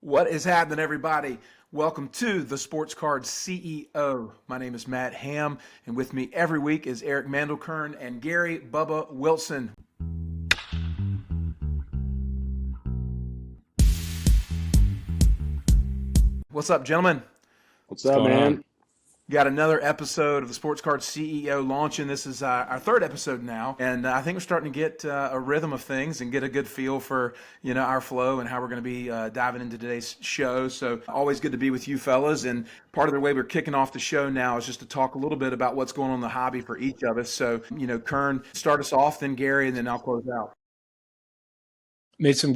What is happening, everybody? Welcome to the SportsCard CEO. My name is Matt Ham, and with me every week is Eric Mandelkern and Gary Bubba Wilson. What's up, gentlemen? What's up, man? Got another episode of the SportsCard CEO launching. This is our third episode now, and I think we're starting to get a rhythm of things and get a good feel for our flow and how we're going to be diving into today's show. So always good to be with you fellas. And part of the way we're kicking off the show now is just to talk a little bit about what's going on in the hobby for each of us. So Kern, start us off, then Gary, and then I'll close out. Made some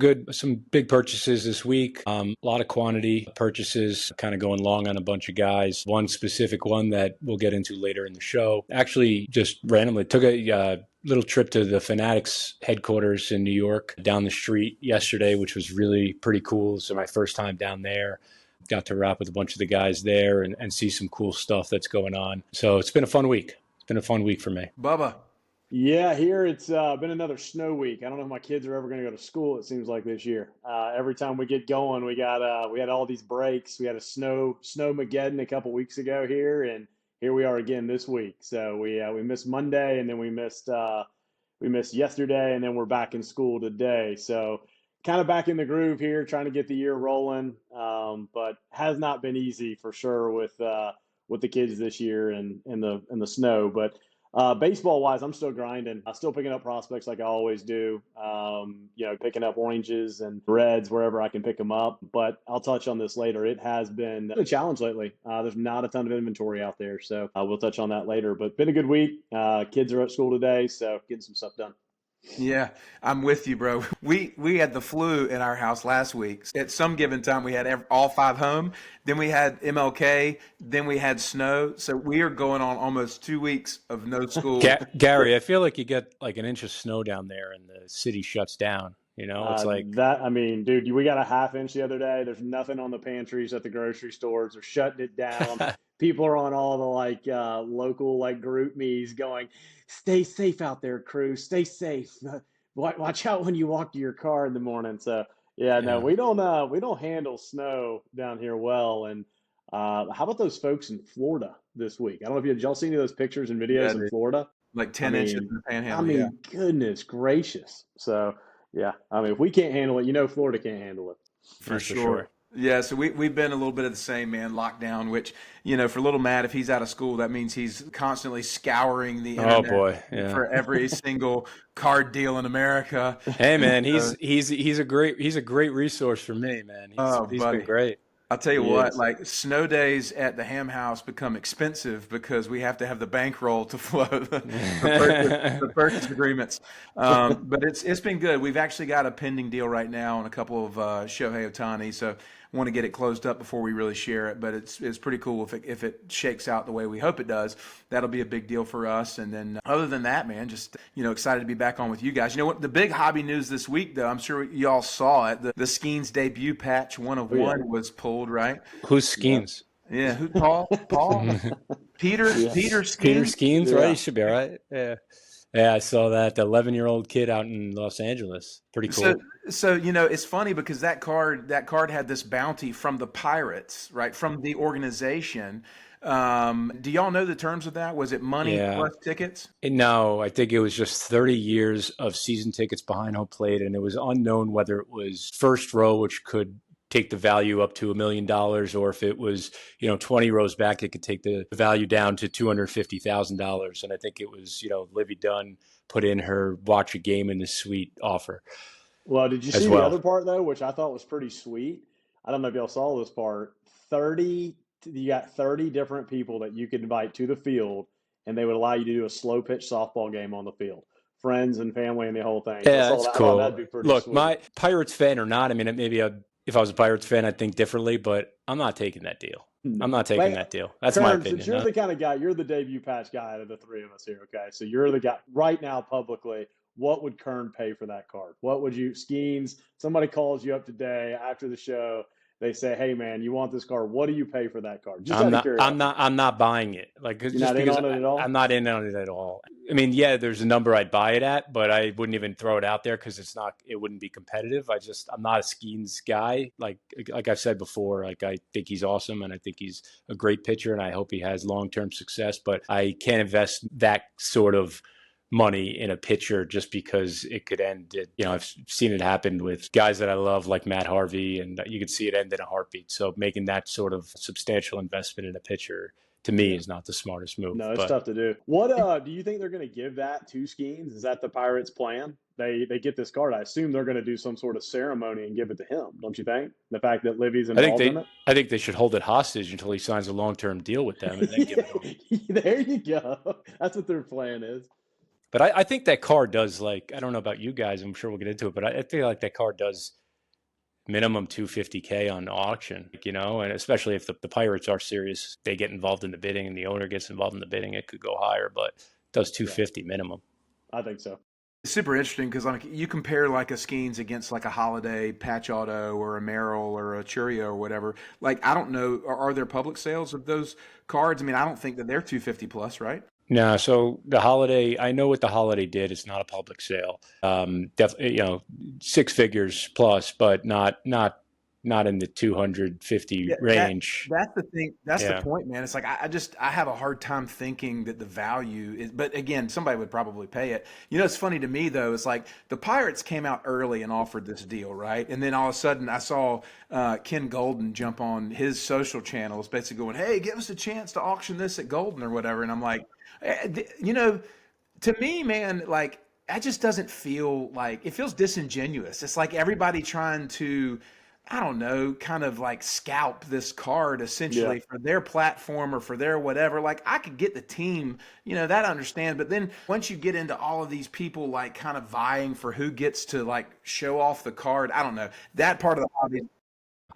big purchases this week. A lot of quantity purchases, kind of going long on a bunch of guys. One specific one that we'll get into later in the show. Actually, just randomly took a little trip to the Fanatics headquarters in New York down the street yesterday, which was really pretty cool. So my first time down there. Got to rap with a bunch of the guys there and see some cool stuff that's going on. So it's been a fun week. It's been a fun week for me. Bubba. Yeah, here it's been another snow week. I don't know if my kids are ever going to go to school. It seems like this year. Every time we get going, we had all these breaks. We had a snowmageddon a couple weeks ago here, and here we are again this week. So we missed Monday, and then we missed yesterday, and then we're back in school today. So kind of back in the groove here, trying to get the year rolling, but has not been easy for sure with the kids this year and in the snow, but. Baseball wise, I'm still grinding. I'm still picking up prospects like I always do. Picking up oranges and reds wherever I can pick them up. But I'll touch on this later. It has been a challenge lately. There's not a ton of inventory out there, so we'll touch on that later. But been a good week. Kids are at school today, so getting some stuff done. Yeah, I'm with you, bro. We had the flu in our house last week. At some given time, we had all five home. Then we had MLK. Then we had snow. So we are going on almost 2 weeks of no school. Gary, I feel like you get like an inch of snow down there and the city shuts down. It's like that. I mean, dude, we got a half inch the other day. There's nothing on the pantries at the grocery stores. They're shutting it down. People are on all the local group me's going, stay safe out there, crew. Stay safe. Watch out when you walk to your car in the morning. So yeah, no, we don't handle snow down here well. And how about those folks in Florida this week? I don't know if y'all seen any of those pictures and videos in Florida. Like 10 inches in the panhandle. Goodness gracious. So yeah, I mean, if we can't handle it, Florida can't handle it. For sure. Yeah, so we've been a little bit of the same, man, lockdown, which, for little Matt, if he's out of school, that means he's constantly scouring the internet for every single card deal in America. Hey, man, he's a great resource for me, man. He's been great. I'll tell you what, like snow days at the Ham House become expensive because we have to have the bankroll to flow the purchase agreements. But it's been good. We've actually got a pending deal right now on a couple of Shohei Ohtani, so want to get it closed up before we really share it. But it's pretty cool if it shakes out the way we hope it does. That'll be a big deal for us. And then other than that, man, just excited to be back on with you guys. You know what? The big hobby news this week, though, I'm sure y'all saw it. The Skenes debut patch 1 of 1 was pulled, right? Who's Skenes? Yeah, who? Paul? Peter Skenes? Peter Skenes, right? He should be all right. Yeah, I saw that 11-year-old kid out in Los Angeles. Pretty cool. So it's funny because that card had this bounty from the Pirates, right? From the organization. Do y'all know the terms of that? Was it money plus tickets? No, I think it was just 30 years of season tickets behind home plate, and it was unknown whether it was first row, which could take the value up to $1 million, or if it was, 20 rows back, it could take the value down to $250,000. And I think it was, Livy Dunn put in her watch a game in the suite offer. Well, did you see the other part though, which I thought was pretty sweet? I don't know if y'all saw this part. You got 30 different people that you could invite to the field, and they would allow you to do a slow pitch softball game on the field. Friends and family and the whole thing. Yeah, that's cool. That'd be pretty Look, sweet. My Pirates fan or not, I mean, maybe if I was a Pirates fan, I'd think differently, but I'm not taking that deal. I'm not taking that deal. That's my opinion. Since you're the kind of guy, you're the debut patch guy out of the three of us here, okay? So you're the guy right now publicly. What would Kern pay for that card? What would you, Skenes, somebody calls you up today after the show they say, hey man, you want this card? What do you pay for that card? Just I'm out of not. I'm curiosity. not. I'm not buying it. Like You're just not in because on it at all? I'm not in on it at all. I mean, yeah, there's a number I'd buy it at, but I wouldn't even throw it out there because it's not. It wouldn't be competitive. I'm not a Skenes guy. Like I've said before, like I think he's awesome and I think he's a great pitcher and I hope he has long-term success. But I can't invest that sort of money in a pitcher just because it could end it. I've seen it happen with guys that I love like Matt Harvey, and you could see it end in a heartbeat. So making that sort of substantial investment in a pitcher to me is not the smartest move. No, it's But tough to do. What do you think they're going to give that to Skenes? Is that the Pirates' plan? They get this card. I assume they're going to do some sort of ceremony and give it to him. Don't you think? The fact that Livy's involved in it. I think they should hold it hostage until he signs a long-term deal with them and then give it to him. There you go. That's what their plan is. But I think that card does, like, I don't know about you guys, I'm sure we'll get into it, but I feel like that card does minimum $250K on auction, and especially if the Pirates are serious, they get involved in the bidding and the owner gets involved in the bidding, it could go higher, but it does 250 minimum. I think so. It's super interesting because like you compare like a Skenes against like a Holiday patch auto or a Merrill or a Churio or whatever. Like I don't know, are there public sales of those cards? I mean, I don't think that they're 250 plus, right? No, so the Holiday, I know what the Holiday did. It's not a public sale. Definitely, six figures plus, but not in the 250 range. That's the thing. That's the point, man. It's like I have a hard time thinking that the value is. But again, somebody would probably pay it. It's funny to me though. It's like the Pirates came out early and offered this deal, right? And then all of a sudden, I saw Ken Golden jump on his social channels, basically going, "Hey, give us a chance to auction this at Golden or whatever." And I'm like, to me, man, like that just doesn't feel like it feels disingenuous. It's like everybody trying to, I don't know, kind of like scalp this card essentially for their platform or for their whatever. Like I could get the team, that I understand. But then once you get into all of these people like kind of vying for who gets to like show off the card, I don't know. That part of the hobby,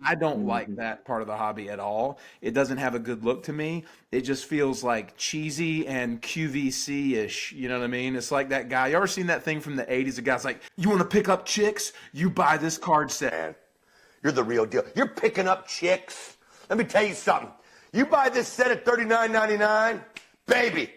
I don't like that part of the hobby at all. It doesn't have a good look to me. It just feels like cheesy and QVC-ish. You know what I mean? It's like that guy. You ever seen that thing from the 80s? The guy's like, you want to pick up chicks? You buy this card set. You're the real deal. You're picking up chicks. Let me tell you something. You buy this set at $39.99, baby,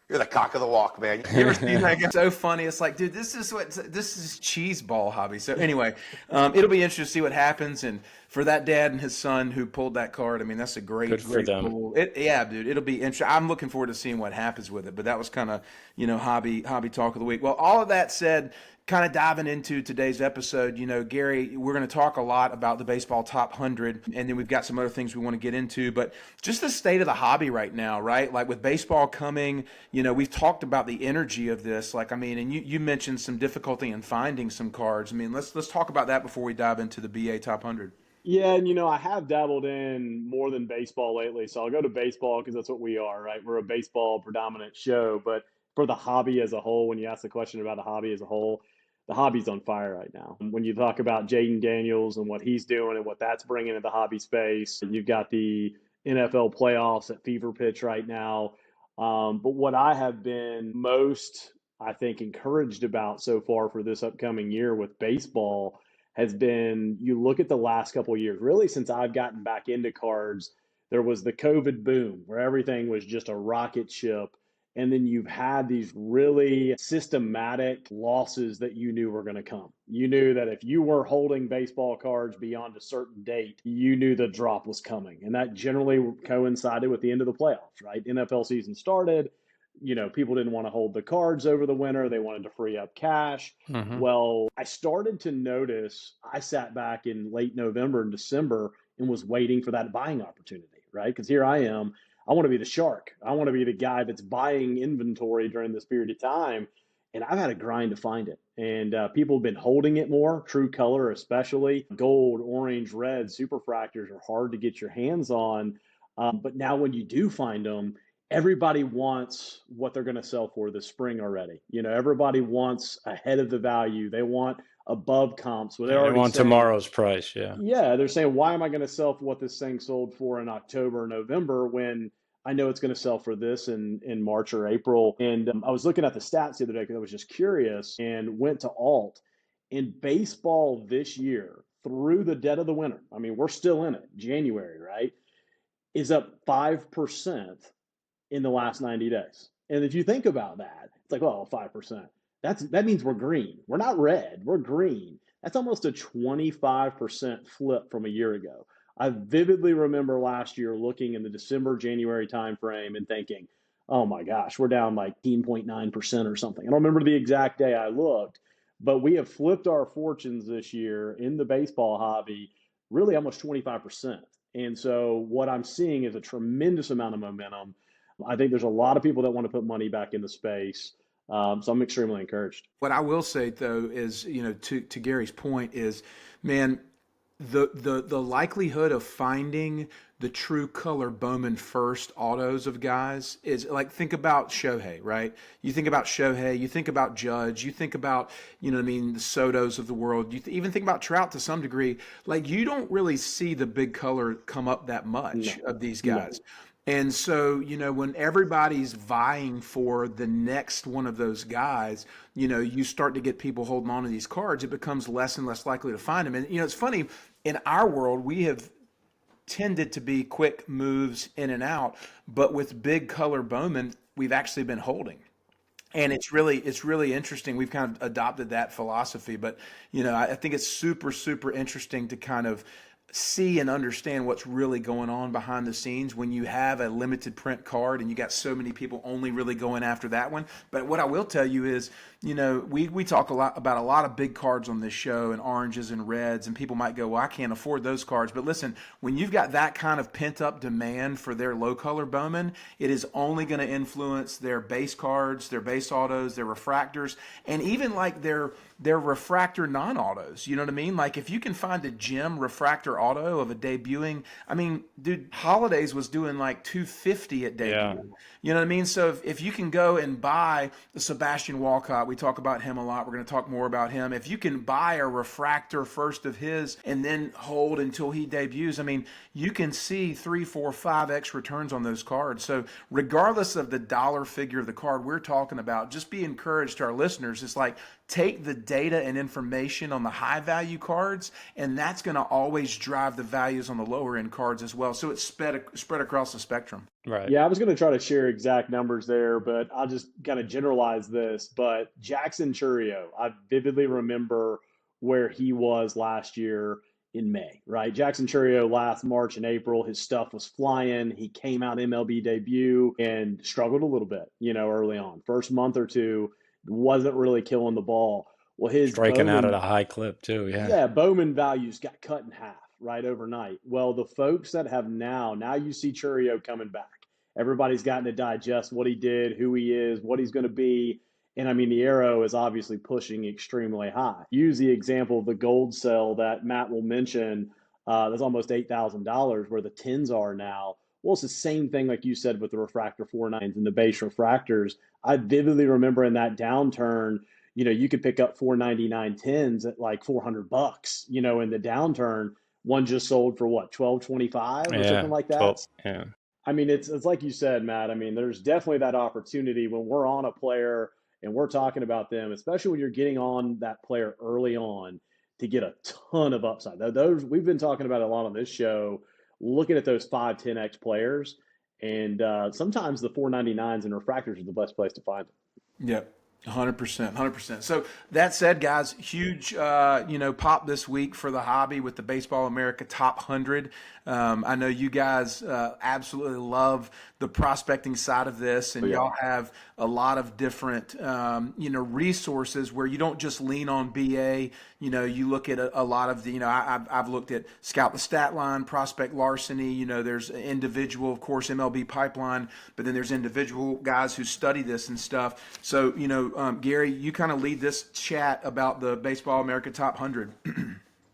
you're the cock of the walk, man. You ever seen that? It's so funny. It's like, dude, this is cheese ball hobby. So anyway, it'll be interesting to see what happens. And for that dad and his son who pulled that card, I mean, that's a great pull. Yeah, dude, it'll be interesting. I'm looking forward to seeing what happens with it. But that was kind of, hobby talk of the week. Well, all of that said, kind of diving into today's episode, Gary, we're going to talk a lot about the baseball top 100, and then we've got some other things we want to get into, but just the state of the hobby right now, right? Like with baseball coming, we've talked about the energy of this. Like, I mean, and you mentioned some difficulty in finding some cards. I mean, let's talk about that before we dive into the BA top 100. Yeah, and I have dabbled in more than baseball lately, so I'll go to baseball because that's what we are, right? We're a baseball predominant show, but for the hobby as a whole, when you ask the question about the hobby as a whole, the hobby's on fire right now. When you talk about Jaden Daniels and what he's doing and what that's bringing to the hobby space, you've got the NFL playoffs at fever pitch right now. But what I have been most, I think, encouraged about so far for this upcoming year with baseball has been, you look at the last couple of years, really since I've gotten back into cards, there was the COVID boom where everything was just a rocket ship. And then you've had these really systematic losses that you knew were going to come. You knew that if you were holding baseball cards beyond a certain date, you knew the drop was coming. And that generally coincided with the end of the playoffs, right? NFL season started. People didn't want to hold the cards over the winter. They wanted to free up cash. Mm-hmm. Well, I started to notice, I sat back in late November and December and was waiting for that buying opportunity, right? Because here I am. I want to be the shark. I want to be the guy that's buying inventory during this period of time. And I've had a grind to find it. And people have been holding it more, true color especially. Gold, orange, red, superfractors are hard to get your hands on. But now when you do find them, everybody wants what they're going to sell for this spring already. Everybody wants ahead of the value. They want above comps. Well, they want tomorrow's price. Yeah. Yeah. They're saying, why am I going to sell for what this thing sold for in October or November when I know it's going to sell for this in March or April? And I was looking at the stats the other day because I was just curious and went to Alt. In baseball this year, through the dead of the winter, I mean, we're still in it, January, right, is up 5% in the last 90 days. And if you think about that, it's like, well, 5%. That means we're green. We're not red. We're green. That's almost a 25% flip from a year ago. I vividly remember last year looking in the December, January timeframe and thinking, oh my gosh, we're down like 18.9% or something. I don't remember the exact day I looked, but we have flipped our fortunes this year in the baseball hobby, really almost 25%. And so what I'm seeing is a tremendous amount of momentum. I think there's a lot of people that want to put money back in the space. So I'm extremely encouraged. What I will say though is, to Gary's point is, man, the likelihood of finding the true color Bowman first autos of guys is like, think about Shohei, right? You think about Shohei, you think about Judge, you think about, the Sotos of the world, you even think about Trout to some degree. Like, you don't really see the big color come up that much of these guys. No. And so, when everybody's vying for the next one of those guys, you start to get people holding on to these cards. It becomes less and less likely to find them. And, it's funny, in our world, we have tended to be quick moves in and out. But with big color Bowman, we've actually been holding. And it's really interesting. We've kind of adopted that philosophy. But, I think it's super, super interesting to kind of see and understand what's really going on behind the scenes when you have a limited print card and you got so many people only really going after that one. But what I will tell you is, we talk a lot about a lot of big cards on this show and oranges and reds, and people might go, well, I can't afford those cards. But listen, when you've got that kind of pent up demand for their low color Bowman, it is only going to influence their base cards, their base autos, their refractors, and even like their refractor non-autos. You know what I mean? Like, if you can find a gem refractor auto of a debuting, I mean, dude, Holidays was doing like $250 at debut. Yeah. You know what I mean? So if you can go and buy the Sebastian Walcott, we talk about him a lot. We're going to talk more about him. If you can buy a refractor first of his and then hold until he debuts, I mean, you can see 3, 4, 5x returns on those cards. So regardless of the dollar figure of the card we're talking about, just be encouraged to our listeners. It's like, take the data and information on the high value cards, and that's going to always drive the values on the lower end cards as well. So it's spread across the spectrum. Right. Yeah, I was going to try to share exact numbers there, but I'll just kind of generalize this. But Jackson Chourio, I vividly remember where he was last year in May, right? Jackson Chourio last March and April, his stuff was flying. He came out MLB debut and struggled a little bit, early on. First month or two, wasn't really killing the ball. Well, his striking out at a high clip too. Yeah, Bowman values got cut in half right overnight. Well, the folks that have now you see Chourio coming back. Everybody's gotten to digest what he did, who he is, what he's going to be. And I mean, the arrow is obviously pushing extremely high. Use the example of the gold cell that Matt will mention. That's almost $8,000 where the 10s are now. Well, it's the same thing like you said with the refractor 4.9s and the base refractors. I vividly remember in that downturn, you could pick up 499 10s at like $400, in the downturn. One just sold for what, $12.25 or something like that? 12, yeah. I mean, it's like you said, Matt. I mean, there's definitely that opportunity when we're on a player and we're talking about them, especially when you're getting on that player early on, to get a ton of upside. Those we've been talking about a lot on this show, looking at those 5, 10x players, and sometimes the 499s and refractors are the best place to find them. Yep. 100%. So that said, guys, huge, pop this week for the hobby with the Baseball America Top 100. I know you guys absolutely love the prospecting side of this, and y'all have a lot of different, resources where you don't just lean on BA. You look at a lot of the, I've looked at Scout the Stat Line, Prospect Larceny. There's individual, of course, MLB Pipeline, but then there's individual guys who study this and stuff. So, Gary, you kind of lead this chat about the Baseball America Top 100.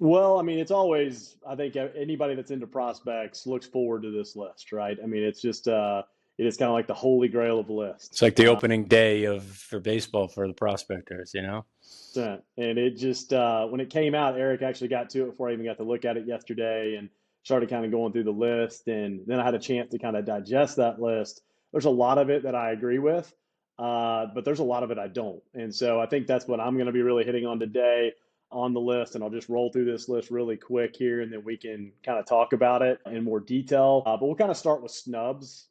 Well, I mean, it's always, I think anybody that's into prospects looks forward to this list, right? I mean, it's just, it is kind of like the holy grail of lists. It's like the opening day for baseball for the prospectors, And it just, when it came out, Eric actually got to it before I even got to look at it yesterday and started kind of going through the list. And then I had a chance to kind of digest that list. There's a lot of it that I agree with, but there's a lot of it I don't. And so I think that's what I'm going to be really hitting on today. on the list, and I'll just roll through this list really quick here, and then we can kind of talk about it in more detail. But we'll kind of start with snubs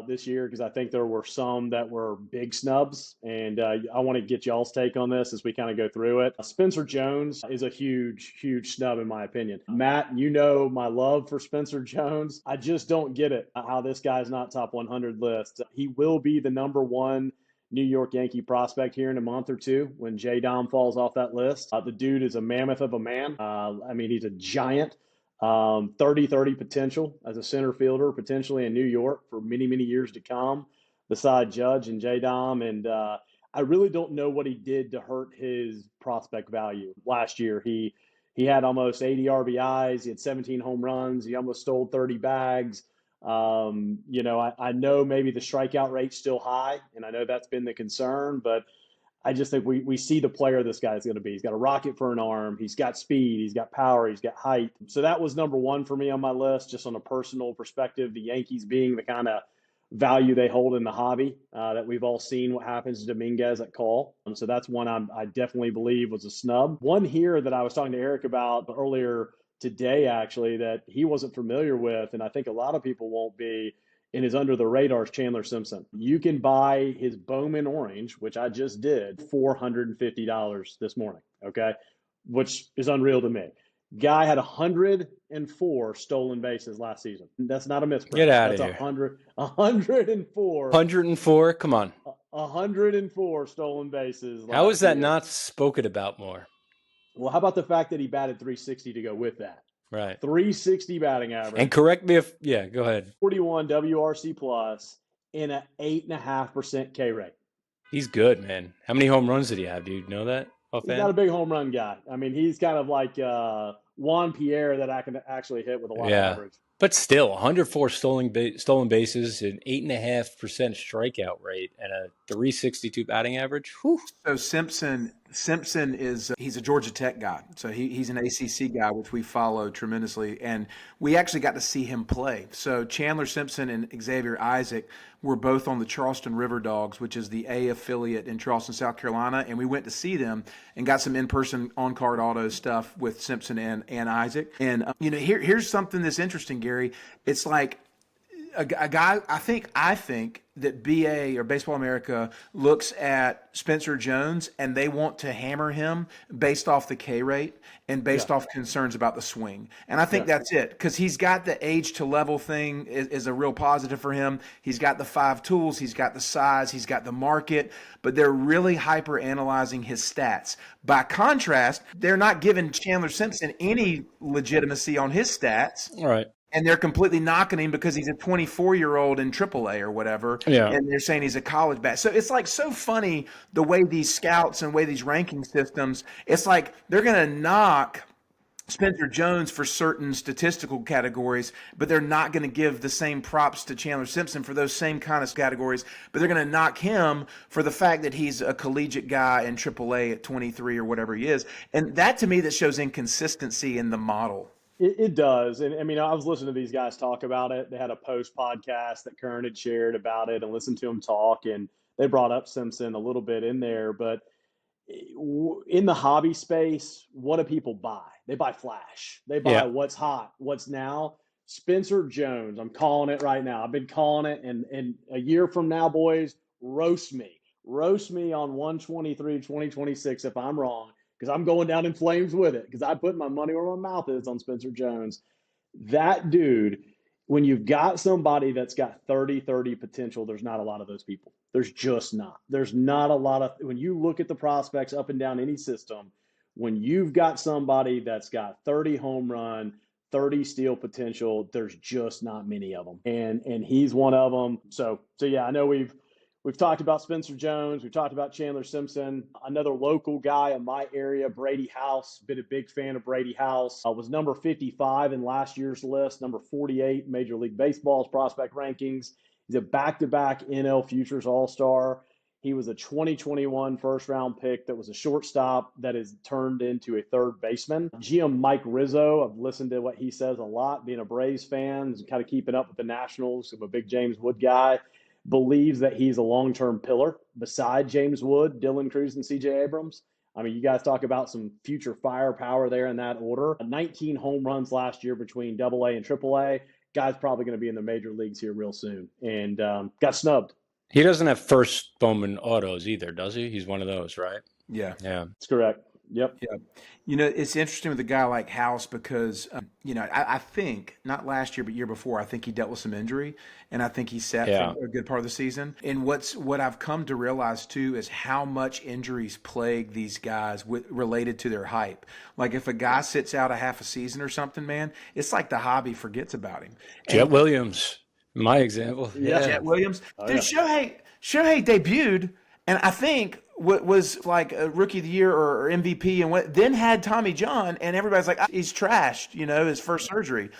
this year, because I think there were some that were big snubs, and I want to get y'all's take on this as we kind of go through it. Spencer Jones is a huge, huge snub in my opinion. Matt, you know my love for Spencer Jones. I just don't get it how this guy's not top 100 list. He will be the number one New York Yankee prospect here in a month or two when J-Dom falls off that list. The dude is a mammoth of a man. I mean, he's a giant. 30-30 potential as a center fielder, potentially in New York for many, many years to come, beside Judge and J-Dom. And I really don't know what he did to hurt his prospect value last year. He had almost 80 RBIs. He had 17 home runs. He almost stole 30 bags. You know, I know maybe the strikeout rate's still high, and I know that's been the concern, but I just think we see the player this guy's going to be. He's got a rocket for an arm. He's got speed. He's got power. He's got height. So that was number one for me on my list, just on a personal perspective, the Yankees being the kind of value they hold in the hobby, that we've all seen what happens to Dominguez at call. So that's one I definitely believe was a snub. One here that I was talking to Eric about earlier today, actually, that he wasn't familiar with, and I think a lot of people won't be, and is under the radar, is Chandler Simpson. You can buy his Bowman Orange, which I just did, $450 this morning, okay? Which is unreal to me. Guy had 104 stolen bases last season. That's not a misprint. Get out of That's here. 104. 104? Come on. 104 stolen bases. How is that not spoken about more? Well, how about the fact that he batted 360 to go with that? Right. 360 batting average. And correct me if, yeah, go ahead. 41 WRC plus and an 8.5% K rate. He's good, man. How many home runs did he have? Do you know that offhand? He's not a big home run guy. I mean, he's kind of like Juan Pierre that I can actually hit with a lot of average. But still, 104 stolen bases, an 8.5% strikeout rate, and a 362 batting average. Whew. So Simpson is he's a Georgia Tech guy. So he's an ACC guy, which we follow tremendously, and we actually got to see him play. So Chandler Simpson and Xavier Isaac were both on the Charleston River Dogs, which is the A affiliate in Charleston, South Carolina, and we went to see them and got some in-person on-card auto stuff with Simpson and Isaac. And here's something that's interesting, Gary. It's like a guy. I think that BA or Baseball America looks at Spencer Jones and they want to hammer him based off the K rate and based off concerns about the swing. And I think that's it, because he's got the age to level thing is a real positive for him. He's got the 5 tools, he's got the size, he's got the market, but they're really hyper analyzing his stats. By contrast, they're not giving Chandler Simpson any legitimacy on his stats. All right. And they're completely knocking him because he's a 24-year-old in AAA or whatever. Yeah. And they're saying he's a college bat. So it's like so funny the way these scouts and the way these ranking systems, it's like they're going to knock Spencer Jones for certain statistical categories, but they're not going to give the same props to Chandler Simpson for those same kind of categories. But they're going to knock him for the fact that he's a collegiate guy in AAA at 23 or whatever he is. And that, to me, that shows inconsistency in the model. It does. And I mean, I was listening to these guys talk about it. They had a post podcast that Kern had shared about it and listened to him talk. And they brought up Simpson a little bit in there. But in the hobby space, what do people buy? They buy flash. They buy what's hot, what's now. Spencer Jones, I'm calling it right now. I've been calling it. And a year from now, boys, roast me. Roast me on 1/23/2026 if I'm wrong, because I'm going down in flames with it, because I put my money where my mouth is on Spencer Jones. That dude, when you've got somebody that's got 30-30 potential, there's not a lot of those people. There's just not. There's not a lot of – when you look at the prospects up and down any system, when you've got somebody that's got 30 home run, 30 steal potential, there's just not many of them. And he's one of them. So yeah, I know we've talked about Spencer Jones. We've talked about Chandler Simpson. Another local guy in my area, Brady House. Been a big fan of Brady House. Was number 55 in last year's list, number 48 in Major League Baseball's prospect rankings. He's a back-to-back NL Futures All-Star. He was a 2021 first-round pick that was a shortstop that has turned into a third baseman. GM Mike Rizzo, I've listened to what he says a lot, being a Braves fan, kind of keeping up with the Nationals. I'm a big James Wood guy. Believes that he's a long-term pillar beside James Wood, Dylan Cruz, and C.J. Abrams. I mean, you guys talk about some future firepower there in that order. 19 home runs last year between AA and AAA. Guy's probably going to be in the major leagues here real soon, and got snubbed. He doesn't have first Bowman autos either, does he? He's one of those, right? Yeah. Yeah. That's correct. Yep. Yeah. You know, it's interesting with a guy like House because, I think, not last year, but year before, I think he dealt with some injury, and I think he sat for a good part of the season. And what I've come to realize, too, is how much injuries plague these guys related to their hype. Like, if a guy sits out a half a season or something, man, it's like the hobby forgets about him. Jet Williams, my example. Yeah. Jet Williams. Oh, Dude, yeah. Shohei debuted, and I think what was like a rookie of the year or MVP, and then had Tommy John, and everybody's like, he's trashed, his first surgery.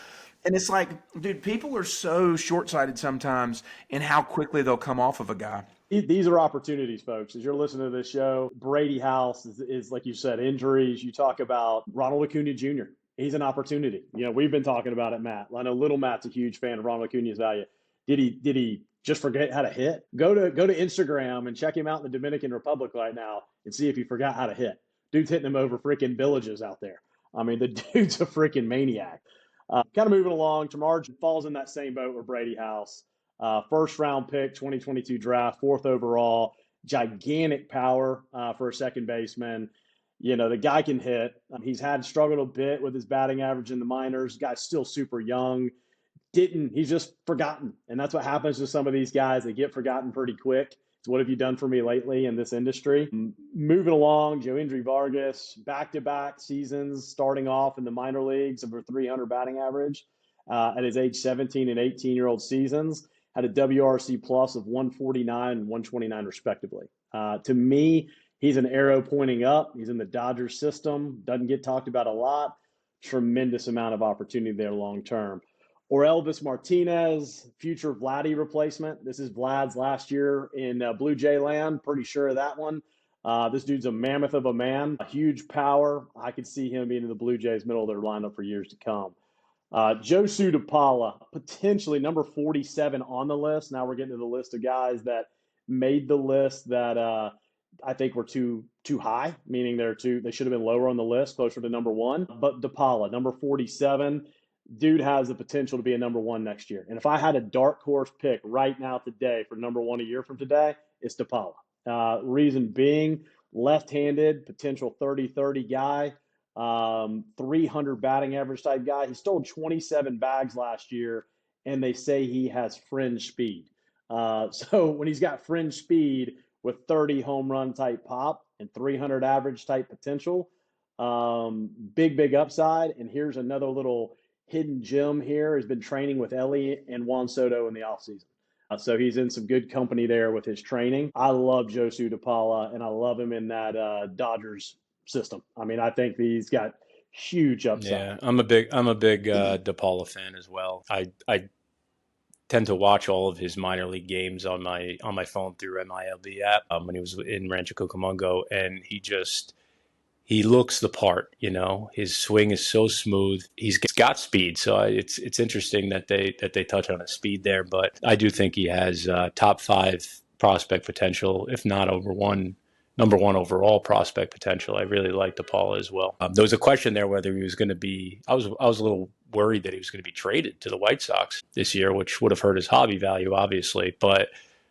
And it's like, dude, people are so short-sighted sometimes in how quickly they'll come off of a guy. These are opportunities, folks. As you're listening to this show, Brady House is like you said, injuries. You talk about Ronald Acuna Jr. He's an opportunity. We've been talking about it, Matt. I know little Matt's a huge fan of Ronald Acuna's value. Did he just forget how to hit? Go to Instagram and check him out in the Dominican Republic right now and see if he forgot how to hit. Dude's hitting him over freaking villages out there. I mean, the dude's a freaking maniac. Kind of moving along, Tamar falls in that same boat with Brady House. First round pick, 2022 draft, 4th overall, gigantic power for a second baseman. The guy can hit. He's struggled a bit with his batting average in the minors. Guy's still super young. He's just forgotten. And that's what happens to some of these guys. They get forgotten pretty quick. It's what have you done for me lately in this industry? Moving along, Joindry Vargas, back-to-back seasons, starting off in the minor leagues over 300 batting average at his age 17 and 18-year-old seasons, had a WRC plus of 149 and 129 respectively. To me, he's an arrow pointing up. He's in the Dodgers system, doesn't get talked about a lot. Tremendous amount of opportunity there long-term. Or Elvis Martinez, future Vladdy replacement. This is Vlad's last year in Blue Jay land. Pretty sure of that one. This dude's a mammoth of a man, a huge power. I could see him being in the Blue Jays' middle of their lineup for years to come. Josue DiPaola, potentially number 47 on the list. Now we're getting to the list of guys that made the list that I think were too high, meaning they should have been lower on the list, closer to number 1. But DiPaola, number 47. Dude has the potential to be a number 1 next year. And if I had a dark horse pick right now today for number 1 a year from today, it's DiPaola. Reason being, left-handed, potential 30-30 guy, 300 batting average type guy. He stole 27 bags last year, and they say he has fringe speed. So when he's got fringe speed with 30 home run type pop and 300 average type potential, big upside. And here's another little hidden gem here. Has been training with Ellie and Juan Soto in the offseason. So he's in some good company there with his training. I love Josue DiPaola, and I love him in that Dodgers system. I mean, I think he's got huge upside. Yeah, I'm a big DiPaola fan as well. I tend to watch all of his minor league games on my phone through MILB app when he was in Rancho Cucamonga, and he looks the part, His swing is so smooth. He's got speed, so it's interesting that they touch on his speed there. But I do think he has top 5 prospect potential, if not number 1 overall prospect potential. I really like DiPaola as well. There was a question there whether he was going to be. I was a little worried that he was going to be traded to the White Sox this year, which would have hurt his hobby value, obviously, but.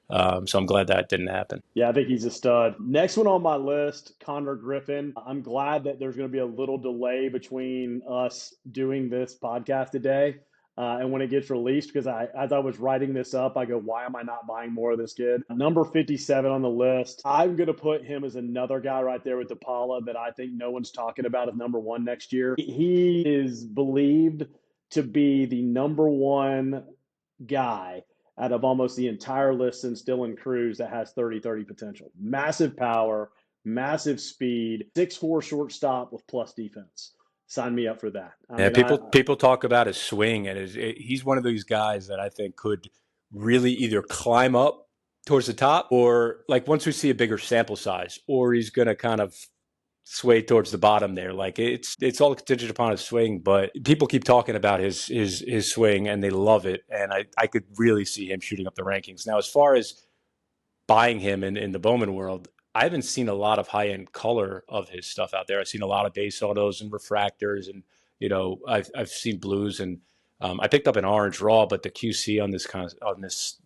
So I'm glad that didn't happen. Yeah, I think he's a stud. Next one on my list, Konnor Griffin. I'm glad that there's going to be a little delay between us doing this podcast today and when it gets released, because as I was writing this up, I go, why am I not buying more of this kid? Number 57 on the list. I'm going to put him as another guy right there with DiPaola that I think no one's talking about as number 1 next year. He is believed to be the number 1 guy out of almost the entire list since Dylan Cruz that has 30-30 potential. Massive power, massive speed, 6'4" shortstop with plus defense. Sign me up for that. People talk about his swing, and he's one of these guys that I think could really either climb up towards the top, or like once we see a bigger sample size, or he's going to kind of sway towards the bottom there. Like it's all contingent upon his swing, but people keep talking about his swing and they love it. And I could really see him shooting up the rankings. Now, as far as buying him in the Bowman world, I haven't seen a lot of high-end color of his stuff out there. I've seen a lot of base autos and refractors, and I've seen blues, and I picked up an orange raw, but the QC on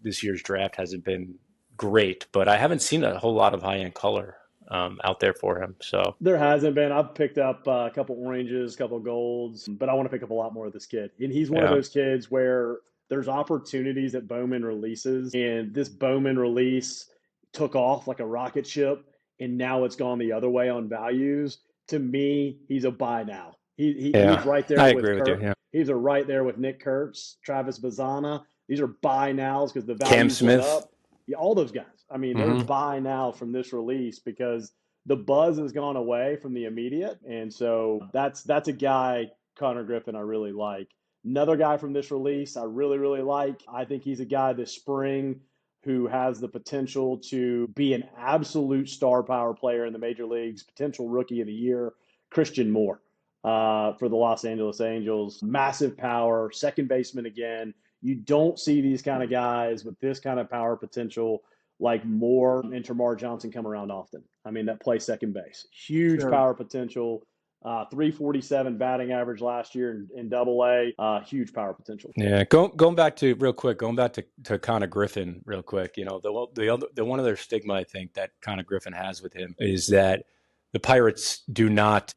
this year's draft hasn't been great. But I haven't seen a whole lot of high-end color out there for him. So there hasn't been. I've picked up a couple oranges, a couple golds, but I want to pick up a lot more of this kid. And he's one of those kids where there's opportunities that Bowman releases, and this Bowman release took off like a rocket ship, and now it's gone the other way on values. To me, he's a buy now. He's right there. I agree with you. Yeah. He's right there with Nick Kurtz, Travis Bazzana. These are buy nows because the value Cam Smith. went up. Yeah, all those guys. I mean, they're buy now from this release because the buzz has gone away from the immediate, and so that's a guy, Konnor Griffin, I really like. Another guy from this release I really, really like. I think he's a guy this spring who has the potential to be an absolute star power player in the major leagues, potential rookie of the year, Christian Moore for the Los Angeles Angels. Massive power, second baseman again. You don't see these kind of guys with this kind of power potential like Moore and Termarr Johnson come around often. I mean, that play second base. Huge power potential. 347 batting average last year in Double-A. Huge power potential. Yeah, going back to Konnor Griffin real quick. The one other stigma I think that Konnor Griffin has with him is that the Pirates do not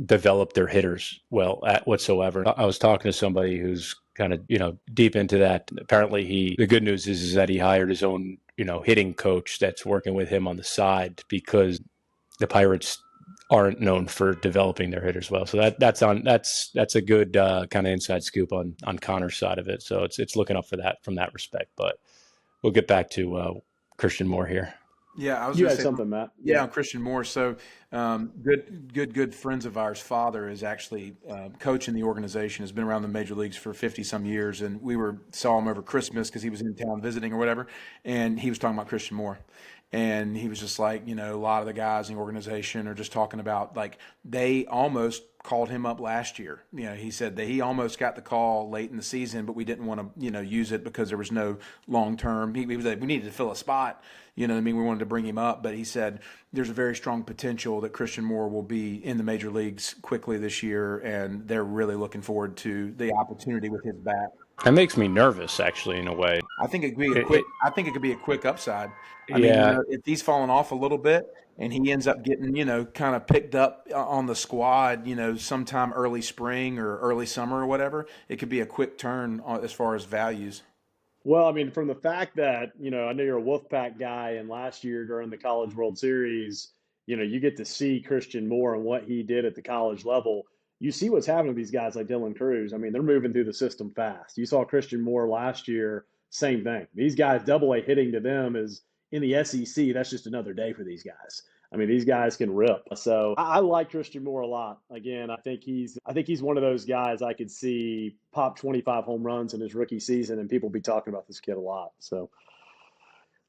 develop their hitters well whatsoever. I was talking to somebody who's kind of deep into that. Apparently, the good news is that he hired his own hitting coach that's working with him on the side because the Pirates aren't known for developing their hitters well. So that's a good kind of inside scoop on Konnor's side of it. So it's looking up for that from that respect. But we'll get back to Christian Moore here. Yeah, I was. You had something, Matt. Yeah, on Christian Moore. So, good friends of ours. Father is actually coach in the organization. Has been around the major leagues for 50 some years, and we saw him over Christmas because he was in town visiting or whatever, and he was talking about Christian Moore. And he was just like, a lot of the guys in the organization are just talking about, like, they almost called him up last year. He said that he almost got the call late in the season, but we didn't want to, use it because there was no long term. He was like, we needed to fill a spot. We wanted to bring him up. But he said there's a very strong potential that Christian Moore will be in the major leagues quickly this year, and they're really looking forward to the opportunity with his bat. That makes me nervous, actually, in a way. I think it could be a quick upside. I mean, if he's falling off a little bit and he ends up getting, kind of picked up on the squad, sometime early spring or early summer or whatever, it could be a quick turn as far as values. Well, I mean, from the fact that, I know you're a Wolfpack guy, and last year during the College World Series, you get to see Christian Moore and what he did at the college level. You see what's happening to these guys like Dylan Cruz. I mean, they're moving through the system fast. You saw Christian Moore last year, same thing. These guys, Double-A hitting to them is in the SEC. That's just another day for these guys. I mean, these guys can rip. So I like Christian Moore a lot. Again, I think he's one of those guys I could see pop 25 home runs in his rookie season, and people be talking about this kid a lot. So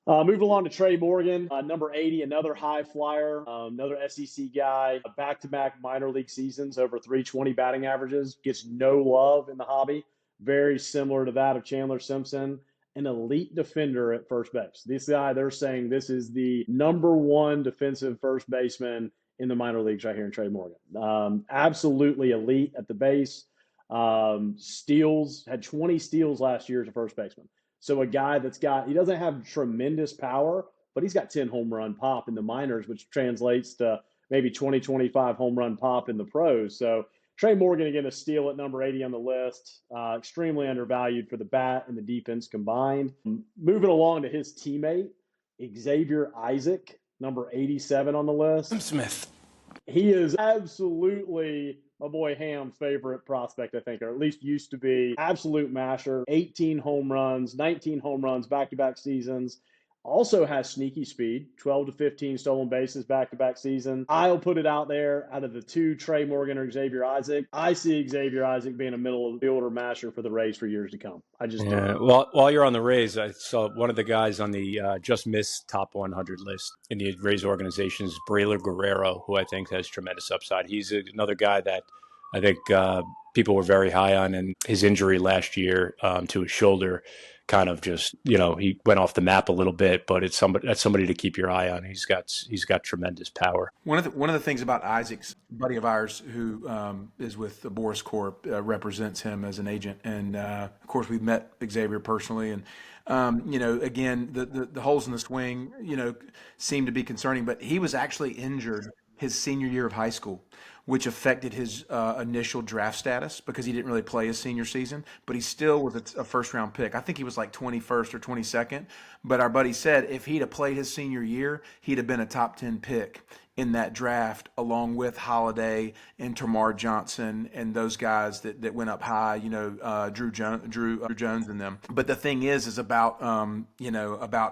moving along to Trey Morgan, number 80, another high flyer, another SEC guy, back-to-back minor league seasons, over 320 batting averages, gets no love in the hobby. Very similar to that of Chandler Simpson. An elite defender at first base. This guy, they're saying this is the number one defensive first baseman in the minor leagues right here in Trey Morgan. Absolutely elite at the base. Steals, had 20 steals last year as a first baseman. So a guy he doesn't have tremendous power, but he's got 10 home run pop in the minors, which translates to maybe 20, 25 home run pop in the pros. So Trey Morgan, again, a steal at number 80 on the list. Extremely undervalued for the bat and the defense combined. Moving along to his teammate, Xavier Isaac, number 87 on the list. Smith. He is absolutely my boy Ham's favorite prospect, I think, or at least used to be. Absolute masher, 18 home runs, 19 home runs, back-to-back seasons. Also has sneaky speed, 12 to 15 stolen bases back-to-back season. I'll put it out there, out of the two, Trey Morgan or Xavier Isaac, I see Xavier Isaac being a middle fielder masher for the Rays for years to come. I just do. Well, while you're on the Rays, I saw one of the guys on the just missed top 100 list in the Rays organization is Braylor Guerrero, who I think has tremendous upside. He's another guy that I think people were very high on, and his injury last year to his shoulder kind of just, he went off the map a little bit, but that's somebody to keep your eye on. He's got tremendous power. One of the things about Isaac's buddy of ours who is with the Boris Corp represents him as an agent, and of course we've met Xavier personally, and again the holes in the swing seem to be concerning, but he was actually injured his senior year of high school, which affected his initial draft status because he didn't really play his senior season, but he still was a first-round pick. I think he was like 21st or 22nd, but our buddy said if he'd have played his senior year, he'd have been a top 10 pick in that draft, along with Holiday and Tamar Johnson and those guys that went up high, Drew Jones and them. But the thing is about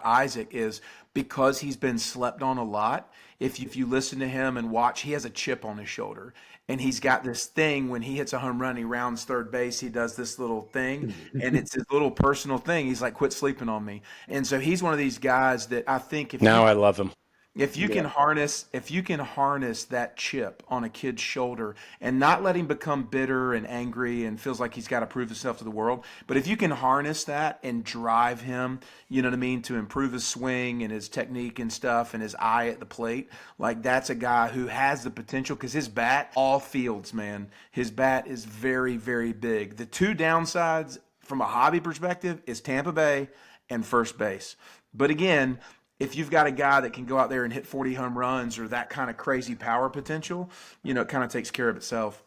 Isaac is because he's been slept on a lot. If you listen to him and watch, he has a chip on his shoulder. And he's got this thing when he hits a home run, he rounds third base, he does this little thing, and it's his little personal thing. He's like, quit sleeping on me. And so he's one of these guys that I think I love him. If you can harness that chip on a kid's shoulder and not let him become bitter and angry and feels like he's got to prove himself to the world, but if you can harness that and drive him, to improve his swing and his technique and stuff and his eye at the plate, like that's a guy who has the potential because his bat, all fields, man, his bat is very, very big. The two downsides from a hobby perspective is Tampa Bay and first base. But again, if you've got a guy that can go out there and hit 40 home runs or that kind of crazy power potential, it kind of takes care of itself.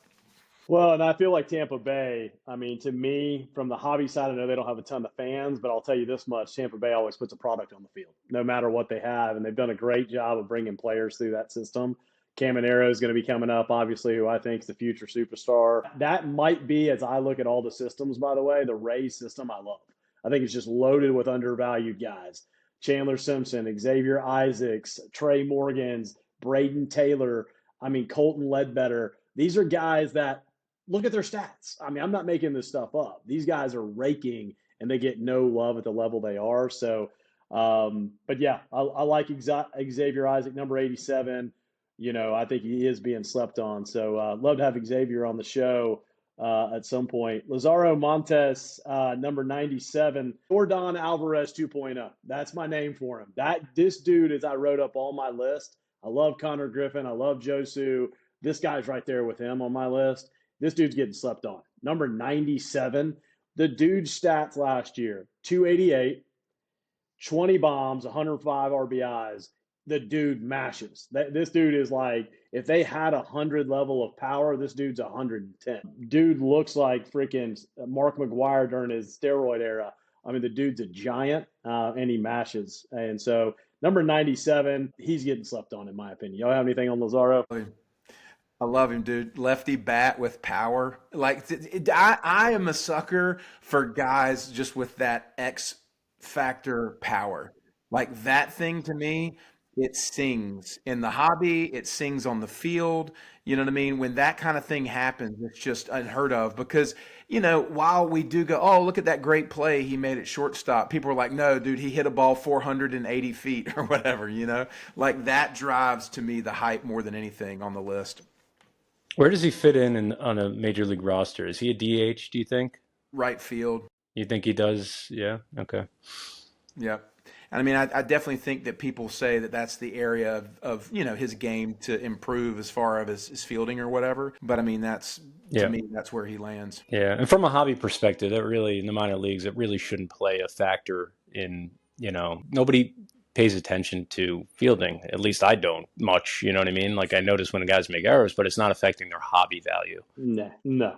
Well, and I feel like Tampa Bay, to me, from the hobby side, I know they don't have a ton of fans, but I'll tell you this much, Tampa Bay always puts a product on the field, no matter what they have, and they've done a great job of bringing players through that system. Caminero is going to be coming up, obviously, who I think is the future superstar. That might be, as I look at all the systems, by the way, the Rays system I love. I think it's just loaded with undervalued guys. Chandler Simpson, Xavier Isaacs, Trey Morgans, Braden Taylor, Colton Ledbetter. These are guys that look at their stats. I'm not making this stuff up. These guys are raking and they get no love at the level they are. So, but yeah, I like Xavier Isaac, number 87. I think he is being slept on. So love to have Xavier on the show at some point. Lazaro Montes, number 97. Jordan Alvarez 2.0. That's my name for him. This dude, as I wrote up on my list, I love Konnor Griffin. I love Josue. This guy's right there with him on my list. This dude's getting slept on. Number 97. The dude's stats last year, 288, 20 bombs, 105 RBIs. The dude mashes. This dude is like, if they had 100 level of power, this dude's 110. Dude looks like freaking Mark McGwire during his steroid era. The dude's a giant, and he mashes. And so, number 97, he's getting slept on, in my opinion. Y'all have anything on Lazaro? I love him, dude. Lefty bat with power. I am a sucker for guys just with that X factor power. Like that thing to me, it sings in the hobby. It sings on the field. You know what I mean? When that kind of thing happens, it's just unheard of because, while we do go, oh, look at that great play he made at shortstop. People are like, no, dude, he hit a ball 480 feet or whatever, Like that drives to me the hype more than anything on the list. Where does he fit in on a major league roster? Is he a DH, do you think? Right field. You think he does? Yeah. Okay. Yeah. I definitely think that people say that that's the area of his game to improve as far as his fielding or whatever. But to me, that's where he lands. Yeah. And from a hobby perspective, that really, in the minor leagues, it really shouldn't play a factor in, nobody pays attention to fielding. At least I don't much, you know what I mean? Like I notice when the guys make errors, but it's not affecting their hobby value. No.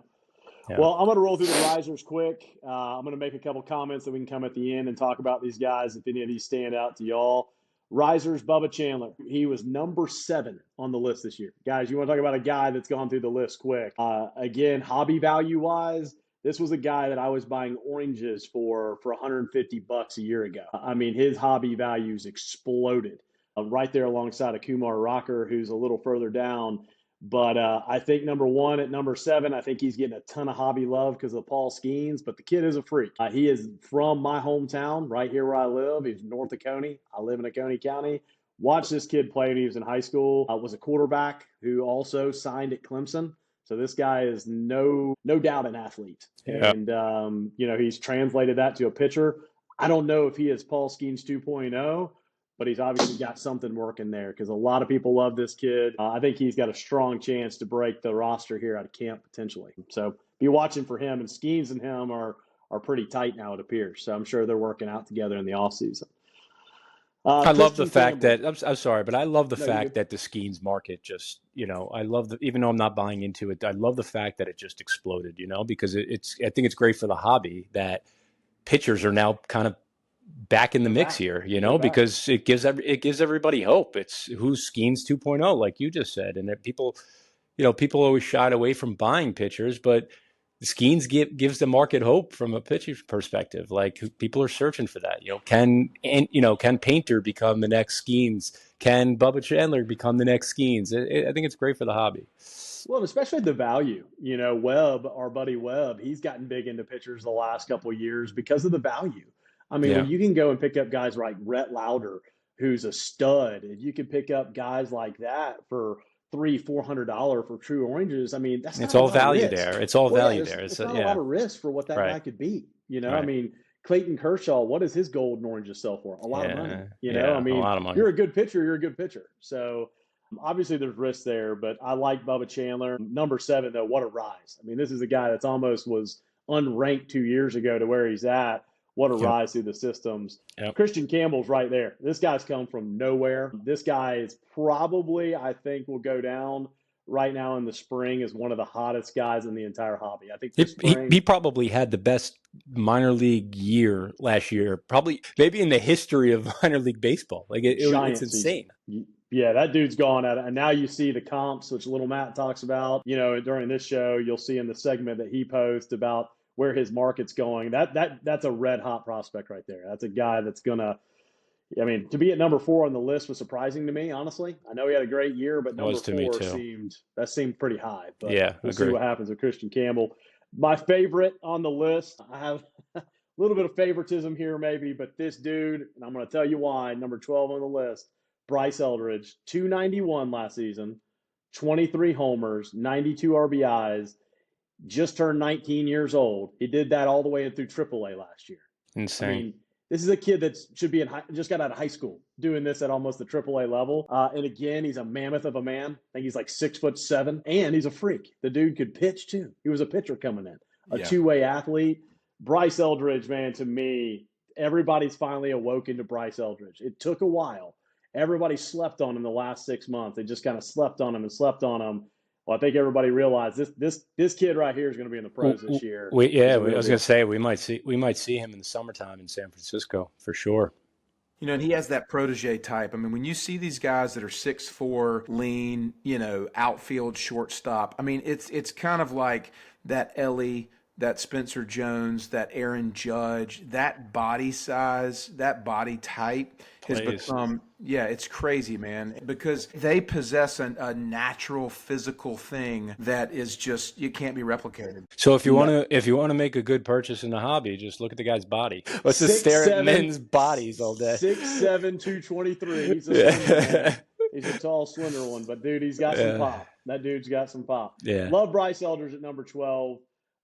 Yeah. Well, I'm going to roll through the risers quick. I'm going to make a couple comments that we can come at the end and talk about these guys if any of these stand out to y'all. Risers, Bubba Chandler. He was number 7 on the list this year. Guys, you want to talk about a guy that's gone through the list quick. Again, hobby value-wise, this was a guy that I was buying oranges for $150 a year ago. His hobby values exploded right there alongside of Kumar Rocker, who's a little further down. But I think number 1 at number 7, I think he's getting a ton of hobby love because of Paul Skenes. But the kid is a freak. He is from my hometown, right here where I live. He's north of Coney. I live in Oconee County. Watched this kid play when he was in high school. Was a quarterback who also signed at Clemson. So this guy is no doubt an athlete. Yeah. And, he's translated that to a pitcher. I don't know if he is Paul Skenes 2.0, but he's obviously got something working there because a lot of people love this kid. I think he's got a strong chance to break the roster here out of camp potentially. So be watching for him. And Skenes and him are pretty tight now, it appears. So I'm sure they're working out together in the offseason. I love the fact Campbell. that I'm sorry, but I love the No, fact that the Skenes market just, I love even though I'm not buying into it, I love the fact that it just exploded, because I think it's great for the hobby that pitchers are now kind of back in the mix here, because it gives everybody hope. It's who's Skenes 2.0, like you just said, and that people always shied away from buying pitchers, but Skenes gives the market hope from a pitcher's perspective. Like people are searching for that. Can Painter become the next Skenes? Can Bubba Chandler become the next Skenes? I think it's great for the hobby. Well, especially the value. Webb, our buddy Webb, he's gotten big into pitchers the last couple of years because of the value. I mean, when you can go and pick up guys like Rhett Lauder, who's a stud, and you can pick up guys like that for $300-$400 for true oranges. I mean, that's it's not all a lot value of risk. there. It's all value there. there. It's not a lot of risk for what that guy could be. I mean, Clayton Kershaw, what does his golden oranges sell for? A lot of money. I mean, a lot of money. You're a good pitcher. You're a good pitcher. So obviously there's risk there, but I like Bubba Chandler. Number 7, though, what a rise. I mean, this is a guy that's almost was unranked 2 years ago to where he's at. What a rise through the systems. Christian Campbell's right there. This guy's come from nowhere. This guy is probably, I think, will go down right now in the spring as one of the hottest guys in the entire hobby. I think he probably had the best minor league last year, probably maybe in the history of minor league baseball. Like it's insane. Yeah, that dude's gone at it. And now you see the comps, which Little Matt talks about, during this show. You'll see in the segment that he posts about where his market's going. That's a red hot prospect right there. That's a guy that's gonna. I mean, to be at number 4 on the list was surprising to me, honestly. I know he had a great year, but number 4 seemed pretty high. But we'll see what happens with Christian Campbell. My favorite on the list, I have a little bit of favoritism here maybe, but this dude, and I'm going to tell you why, number 12 on the list, Bryce Eldridge, 291 last season, 23 homers, 92 RBIs, just turned 19 years old. He did that all the way through AAA last year. Insane. I mean, this is a kid that should be just got out of high school doing this at almost the AAA level. And again, he's a mammoth of a man. I think he's like 6'7", and he's a freak. The dude could pitch too. He was a pitcher coming in, a two-way athlete. Bryce Eldridge, man, to me, everybody's finally awoken to Bryce Eldridge. It took a while. Everybody slept on him the last 6 months. They just kind of slept on him. Well, I think everybody realized this kid right here is going to be in the pros this year. I was going to say we might see him in the summertime in San Francisco for sure. And he has that protege type. I mean, when you see these guys that are 6'4", lean, outfield shortstop. I mean, it's kind of like that Ellie, that Spencer Jones, that Aaron Judge, that body size, that body type has become, it's crazy, man, because they possess a natural physical thing that is just, you can't be replicated. So if you want to make a good purchase in the hobby, just look at the guy's body. Let's just stare at men's bodies all day. 6'7", 223. He's a he's a tall, slender one, but dude, he's got some pop. That dude's got some pop. Yeah. Love Bryce Eldridge at number 12.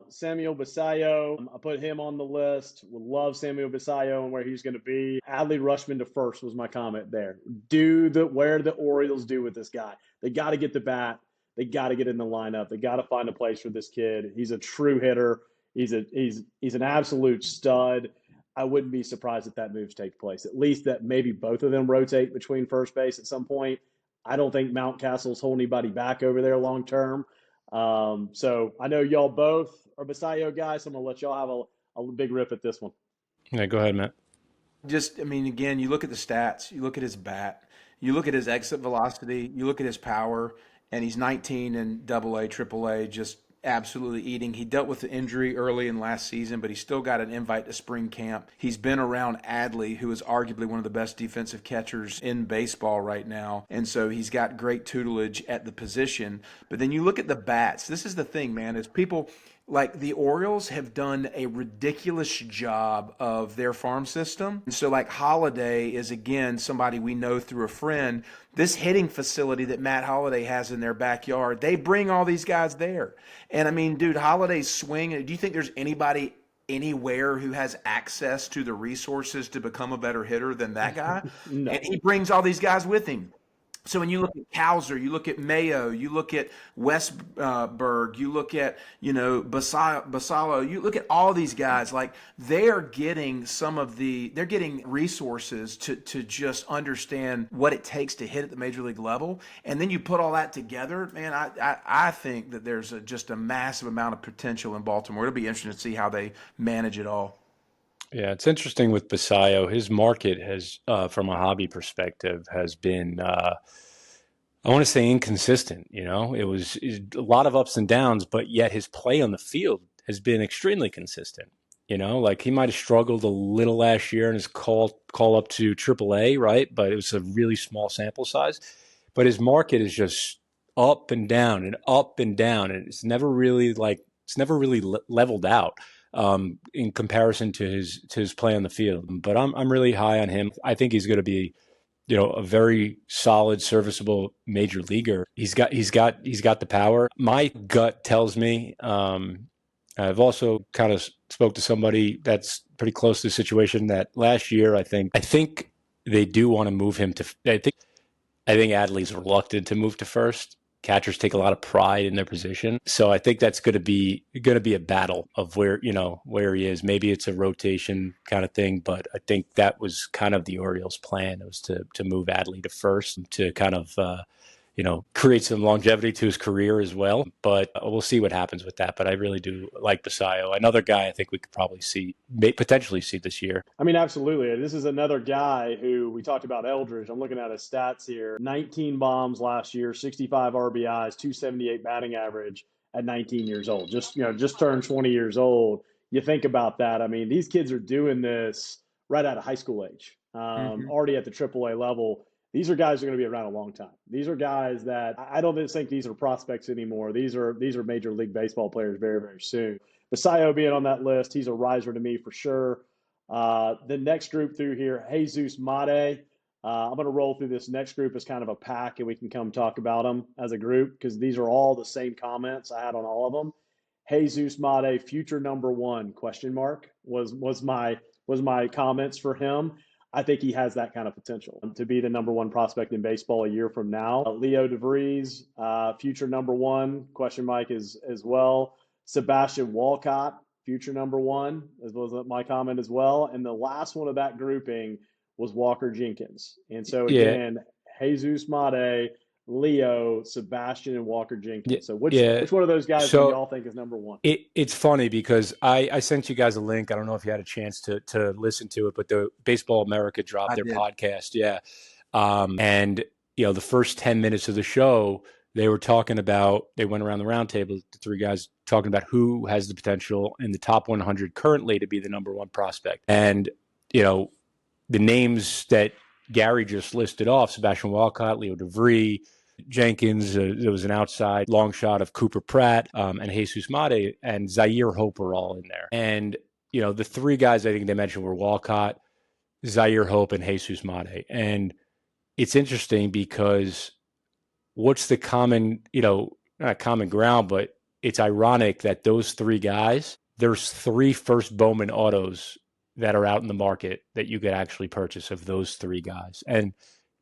Samuel Basallo, I put him on the list. Would love Samuel Basallo and where he's going to be. Adley Rutschman to first was my comment there. Where the Orioles do with this guy. They got to get the bat. They got to get in the lineup. They got to find a place for this kid. He's a true hitter. He's an absolute stud. I wouldn't be surprised if that move takes place. At least that maybe both of them rotate between first base at some point. I don't think Mountcastle's holding anybody back over there long term. So I know y'all both are Basallo guys, so I'm going to let y'all have a big rip at this one. Yeah, go ahead, Matt. Again, you look at the stats, you look at his bat, you look at his exit velocity, you look at his power, and he's 19 in AA, AAA, just absolutely eating. He dealt with the injury early in last season, but he still got an invite to spring camp. He's been around Adley, who is arguably one of the best defensive catchers in baseball right now. And so he's got great tutelage at the position. But then you look at the bats. This is the thing, man, is people like the Orioles have done a ridiculous job of their farm system. And so like Holiday is again somebody we know through a friend. This hitting facility that Matt Holiday has in their backyard, they bring all these guys there. And I mean, dude, Holiday's swing, do you think there's anybody anywhere who has access to the resources to become a better hitter than that guy? No. And he brings all these guys with him. So when you look at Cowser, you look at Mayo, you look at Westberg, you look at, Basallo, you look at all these guys, like they're getting they're getting resources to just understand what it takes to hit at the major league level. And then you put all that together, man, I think that there's just a massive amount of potential in Baltimore. It'll be interesting to see how they manage it all. Yeah, it's interesting with Basallo. His market has, from a hobby perspective, has been, I want to say, inconsistent. It was a lot of ups and downs, but yet his play on the field has been extremely consistent. Like he might have struggled a little last year in his call up to AAA, right? But it was a really small sample size. But his market is just up and down and up and down, and it's never really leveled out. In comparison to his play on the field. But I'm really high on him. I think he's going to be, a very solid, serviceable major leaguer. He's got the power. My gut tells me, I've also kind of spoke to somebody that's pretty close to the situation that last year, I think they do want to move him to, I think Adley's reluctant to move to first. Catchers take a lot of pride in their position. So I think that's going to be a battle of where he is. Maybe it's a rotation kind of thing, but I think that was kind of the Orioles' plan. It was to move Adley to first to kind of, create some longevity to his career as well. But we'll see what happens with that. But I really do like Basallo. Another guy I think we could probably potentially see this year. I mean, absolutely. This is another guy who we talked about, Eldridge. I'm looking at his stats here. 19 bombs last year, 65 RBIs, 278 batting average at 19 years old. Just turned 20 years old. You think about that. I mean, these kids are doing this right out of high school age, already at the AAA level. These are guys who are going to be around a long time. These are guys that I don't just think these are prospects anymore. These are Major League Baseball players very, very soon. Basallo being on that list, he's a riser to me for sure. The next group through here, Jesus Mate. I'm going to roll through this next group as kind of a pack, and we can come talk about them as a group because these are all the same comments I had on all of them. Jesus Mate, future number one, ? Was my comments for him. I think he has that kind of potential to be the number one prospect in baseball a year from now. Leo DeVries, future number one, ? as well. Sebastian Walcott, future number one, as well as my comment as well. And the last one of that grouping was Walker Jenkins. And so again, Jesus Mate, Leo, Sebastian, and Walker Jenkins. Yeah, so which one of those guys do y'all think is number one? It's funny because I sent you guys a link. I don't know if you had a chance to listen to it, but the Baseball America dropped their podcast. Yeah. And, the first 10 minutes of the show, they went around the round table, the three guys talking about who has the potential in the top 100 currently to be the number one prospect. And, the names that Gary just listed off, Sebastian Walcott, Leo DeVries, Jenkins, there was an outside long shot of Cooper Pratt, and Jesus Mate and Zaire Hope are all in there. And, the three guys I think they mentioned were Walcott, Zaire Hope, and Jesus Mate. And it's interesting because what's the common, not common ground, but it's ironic that those three guys, there's 3 first Bowman autos that are out in the market that you could actually purchase of those 3 guys. And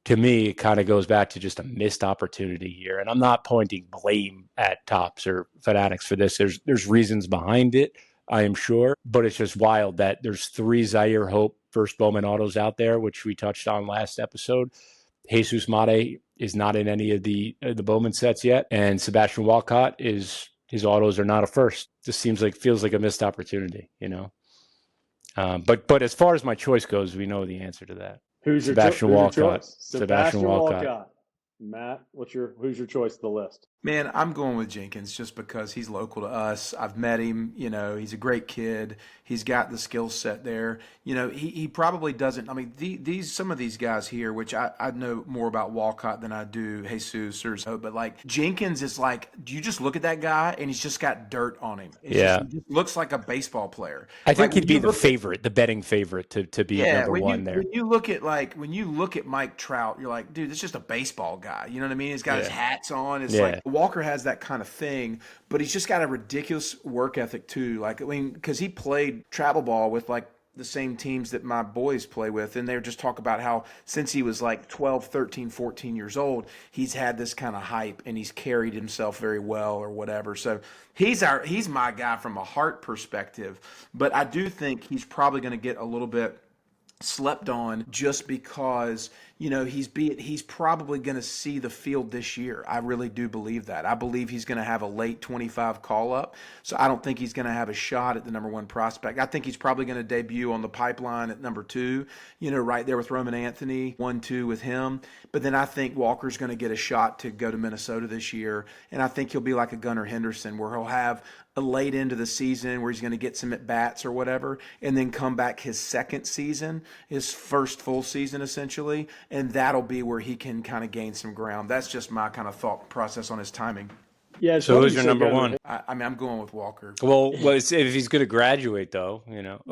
to me, it kind of goes back to just a missed opportunity here. And I'm not pointing blame at Topps or Fanatics for this. There's reasons behind it, I am sure. But it's just wild that there's 3 Zaire Hope first Bowman autos out there, which we touched on last episode. Jesus Mate is not in any of the Bowman sets yet. And Sebastian Walcott his autos are not a first. Just feels like a missed opportunity, But as far as my choice goes, we know the answer to that. Who's your choice? Sebastian Walcott. Matt, who's your choice of the list? Man, I'm going with Jenkins just because he's local to us. I've met him. He's a great kid. He's got the skill set there. He probably doesn't. I mean, some of these guys here, which I know more about Walcott than I do Jesus or so, but like Jenkins is like, do you just look at that guy and he's just got dirt on him? He just looks like a baseball player. I think Like, he'd be the favorite, the betting favorite to be number one there. When you look at Mike Trout, you're like, dude, it's just a baseball guy. You know what I mean? He's got his hats on. It's like Walker has that kind of thing, but he's just got a ridiculous work ethic too. Like, I mean, because he played travel ball with like the same teams that my boys play with, and they just talk about how since he was like 12, 13, 14 years old, he's had this kind of hype and he's carried himself very well or whatever. So he's my guy from a heart perspective, but I do think he's probably going to get a little bit slept on just because he's probably going to see the field this year. I really do believe that. I believe he's going to have a late 25 call up, so I don't think he's going to have a shot at the number one prospect. I think he's probably going to debut on the pipeline at number 2, right there with Roman Anthony, 1-2 with him. But then I think Walker's going to get a shot to go to Minnesota this year, and I think he'll be like a Gunnar Henderson where he'll have a late into the season where he's going to get some at-bats or whatever, and then come back his second season, his first full season essentially, and that'll be where he can kind of gain some ground. That's just my kind of thought process on his timing. Yeah. So who's your number one? I mean, I'm going with Walker. Well, if he's going to graduate, though,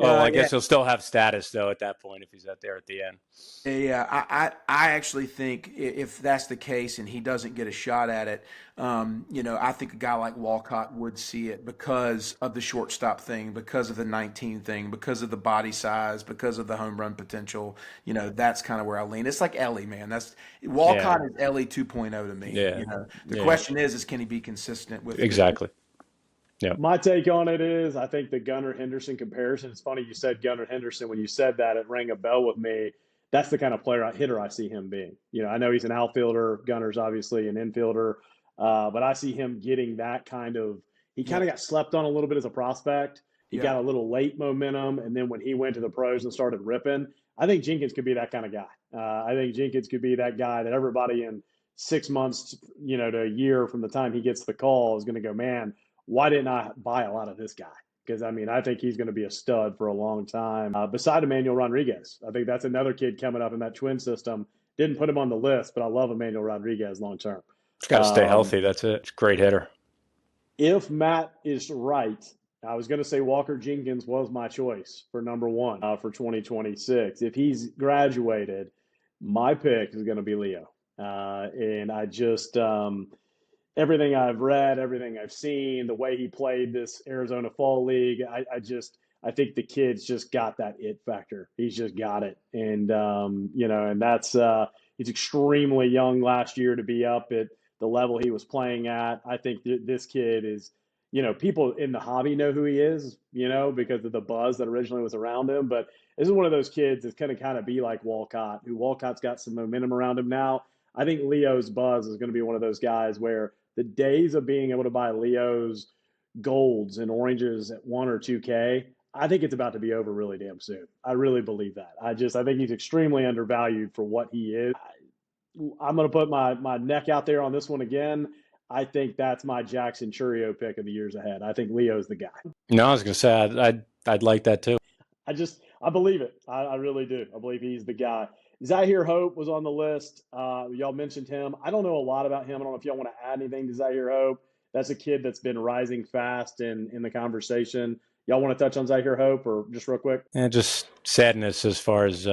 I guess he'll still have status, though, at that point if he's out there at the end. Yeah, I actually think if that's the case and he doesn't get a shot at it, I think a guy like Walcott would see it because of the shortstop thing, because of the 19 thing, because of the body size, because of the home run potential. That's kind of where I lean. It's like Ellie, man. Walcott is Ellie 2.0 to me. Yeah. The question is can he be consistent with exactly? Yeah. My take on it is I think the Gunnar Henderson comparison. It's funny you said Gunnar Henderson. When you said that, it rang a bell with me. That's the kind of hitter I see him being. I know he's an outfielder. Gunnar's obviously an infielder. But I see him getting that kind of – he kind of got slept on a little bit as a prospect. He got a little late momentum, and then when he went to the pros and started ripping, I think Jenkins could be that kind of guy. I think Jenkins could be that guy that everybody in 6 months, to a year from the time he gets the call is going to go, man, why didn't I buy a lot of this guy? Because, I think he's going to be a stud for a long time. Beside Emmanuel Rodriguez, I think that's another kid coming up in that twin system. Didn't put him on the list, but I love Emmanuel Rodriguez long term. He's got to stay healthy. That's it. It's a great hitter. If Matt is right, I was going to say Walker Jenkins was my choice for number one for 2026. If he's graduated, my pick is going to be Leo. And I just everything I've read, everything I've seen, the way he played this Arizona Fall League, I think the kid's just got that it factor. He's just got it. And, and that's he's extremely young last year to be up at the level he was playing at. I think this kid is, people in the hobby know who he is, because of the buzz that originally was around him. But this is one of those kids that's going to kind of be like Walcott's got some momentum around him now. I think Leo's buzz is going to be one of those guys where the days of being able to buy Leo's golds and oranges at 1 or 2K, I think it's about to be over really damn soon. I really believe that. I think he's extremely undervalued for what he is. I'm going to put my neck out there on this one again. I think that's my Jackson Churio pick of the years ahead. I think Leo's the guy. No, I was going to say I'd like that too. I believe it. I really do. I believe he's the guy. Zahir Hope was on the list. Y'all mentioned him. I don't know a lot about him. I don't know if y'all want to add anything to Zahir Hope. That's a kid that's been rising fast in the conversation. Y'all want to touch on Zahir Hope or just real quick? And just sadness as far as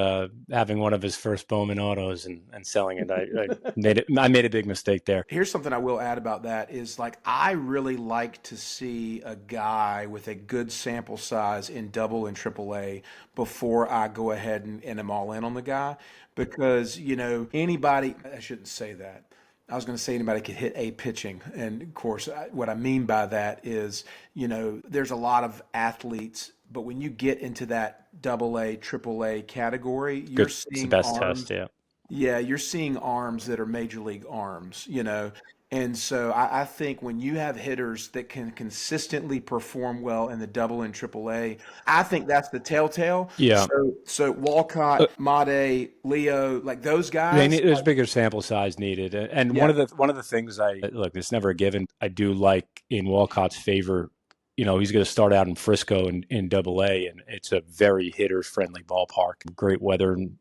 having one of his first Bowman autos and selling it. I made a big mistake there. Here's something I will add about that is I really like to see a guy with a good sample size in double and triple A before I go ahead and am all in on the guy because, anybody, I shouldn't say that. I was going to say anybody could hit a pitching. And of course, what I mean by that is, there's a lot of athletes, but when you get into that double A, triple A category, you're seeing it's the best arms, test, yeah. Yeah, you're seeing arms that are major league arms, you know. And so I think when you have hitters that can consistently perform well in the double and triple A, I think that's the telltale. Yeah. So Walcott, Mate, Leo, like those guys, There's bigger sample size needed. And yeah. one of the things look, it's never a given. I do like in Walcott's favor, he's going to start out in Frisco in Double A, and it's a very hitter friendly ballpark, great weather and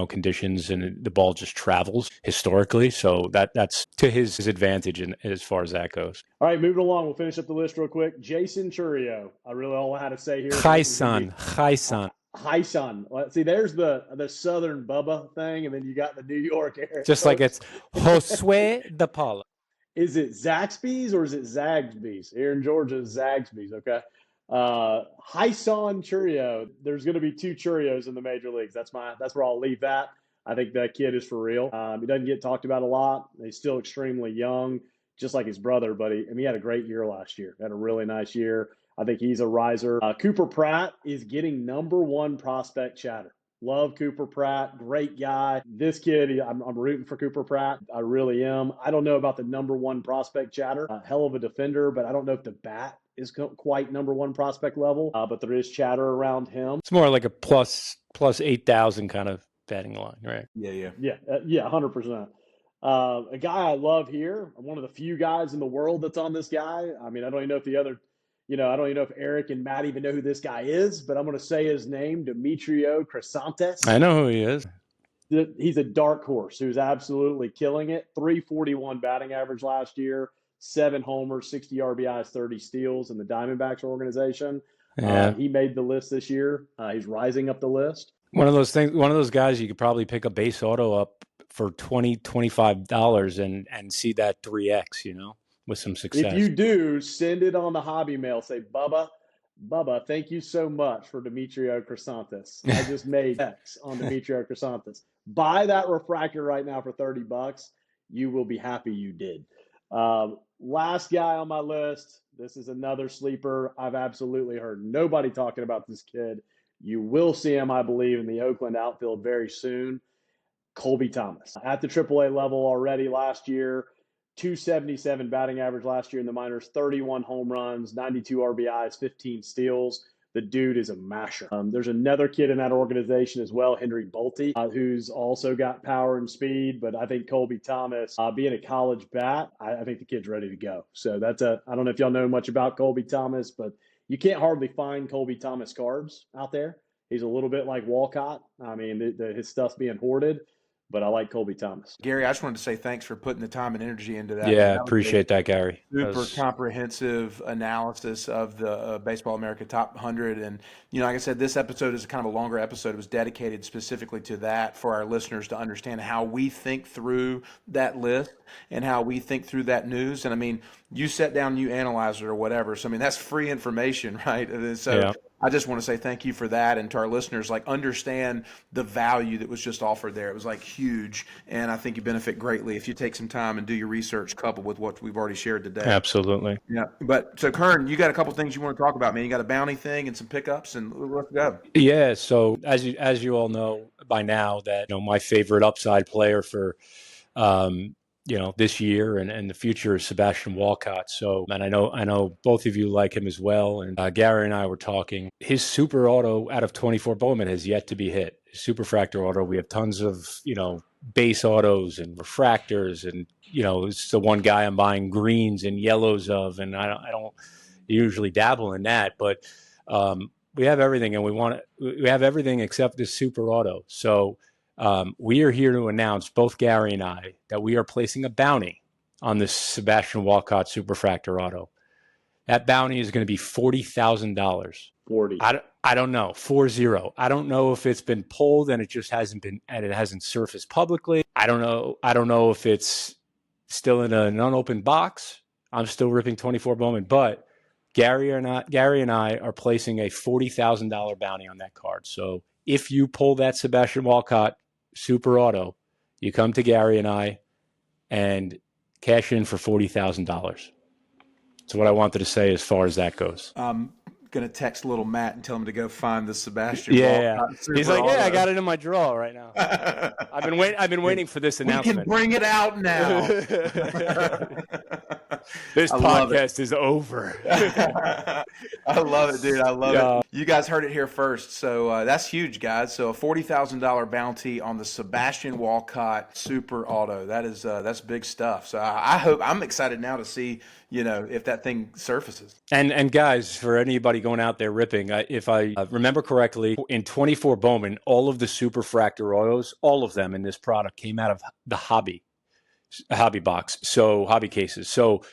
conditions, and the ball just travels historically. So that's to his advantage as far as that goes. All right, moving along. We'll finish up the list real quick. Jason Churio. I really all I had to say here. Hi, son. Hi, son. See, there's the Southern Bubba thing, and then you got the New York area. Just like it's Josue DiPaola. Is it Zaxby's or is it Zagsby's? Here in Georgia, it's Zagsby's, okay? Hyson Churio. There's going to be 2 Churios in the major leagues. That's where I'll leave that. I think that kid is for real. He doesn't get talked about a lot. He's still extremely young, just like his brother, but he had a great year last year. Had a really nice year. I think he's a riser. Cooper Pratt is getting #1 prospect chatter. Love Cooper Pratt. Great guy. This kid, I'm rooting for Cooper Pratt. I really am. I don't know about the #1 prospect chatter. Hell of a defender, but I don't know if the bat is quite #1 prospect level. But there is chatter around him. It's more like a plus 8,000 kind of batting line, right? Yeah, 100%. A guy I love here. I'm one of the few guys in the world that's on this guy. I mean, I don't even know if the other, I don't even know if Eric and Matt even know who this guy is, but I'm going to say his name, Demetrio Crisantes. I know who he is. He's a dark horse who's absolutely killing it. 341 batting average last year, 7 homers, 60 RBIs, 30 steals in the Diamondbacks organization. Yeah. He made the list this year. He's rising up the list. One of those guys you could probably pick a base auto up for $25 and see that 3x, with some success. If you do, send it on the hobby mail. Say, Bubba, thank you so much for Demetrio Crisantes. I just made X on Demetrio Crisantes. Buy that refractor right now for $30. You will be happy you did. Last guy on my list. This is another sleeper. I've absolutely heard nobody talking about this kid. You will see him, I believe, in the Oakland outfield very soon. Colby Thomas. At the AAA level already last year, 277 batting average last year in the minors, 31 home runs, 92 RBIs, 15 steals. The dude is a masher. There's another kid in that organization as well, Henry Bolte, who's also got power and speed. But I think Colby Thomas, being a college bat, I think the kid's ready to go. So I don't know if y'all know much about Colby Thomas, but you can't hardly find Colby Thomas cards out there. He's a little bit like Walcott. I mean, his stuff's being hoarded. But I like Colby Thomas. Gary, I just wanted to say thanks for putting the time and energy into that. Yeah, appreciate that, Gary. Super comprehensive analysis of the Baseball America Top 100. And, like I said, this episode is kind of a longer episode. It was dedicated specifically to that for our listeners to understand how we think through that list and how we think through that news. And, I mean, you sat down, you analyze it or whatever. So, I mean, that's free information, right? And so yeah. I just want to say thank you for that, and to our listeners, understand the value that was just offered there. It was huge, and I think you benefit greatly if you take some time and do your research coupled with what we've already shared today. Absolutely. Yeah. But so Kern, you got a couple things you want to talk about, man. You got a bounty thing and some pickups, and let's go. Yeah. So as you all know by now that my favorite upside player for this year and the future is Sebastian Walcott. So, and I know both of you like him as well. And Gary and I were talking. His super auto out of 24 Bowman has yet to be hit. His superfractor auto. We have tons of base autos and refractors, and it's the one guy I'm buying greens and yellows of, and I don't usually dabble in that, but we have everything, and we have everything except this super auto. So. We are here to announce, both Gary and I, that we are placing a bounty on this Sebastian Walcott Superfractor Auto. That bounty is going to be $40,000. 40. I don't know. 40. I don't know if it's been pulled and it hasn't surfaced publicly. I don't know if it's still in an unopened box. I'm still ripping 24 Bowman, but Gary and I are placing a $40,000 bounty on that card. So if you pull that Sebastian Walcott Super Auto, you come to Gary and I and cash in for $40,000. That's what I wanted to say as far as that goes. going to text little Matt and tell him to go find the Sebastian Yeah. Walcott Super He's like, Auto. I got it in my drawer right now. I've been waiting for this announcement. We can bring it out now. This I love podcast is over. I love it, dude. I love it. You guys heard it here first. So that's huge, guys. So a $40,000 bounty on the Sebastian Walcott Super Auto. That's big stuff. So I'm excited now to see, if that thing surfaces. And guys, for anybody going out there ripping, if I remember correctly, in 24 Bowman, all of the Superfractor oils, all of them in this product came out of the hobby box. So hobby cases. So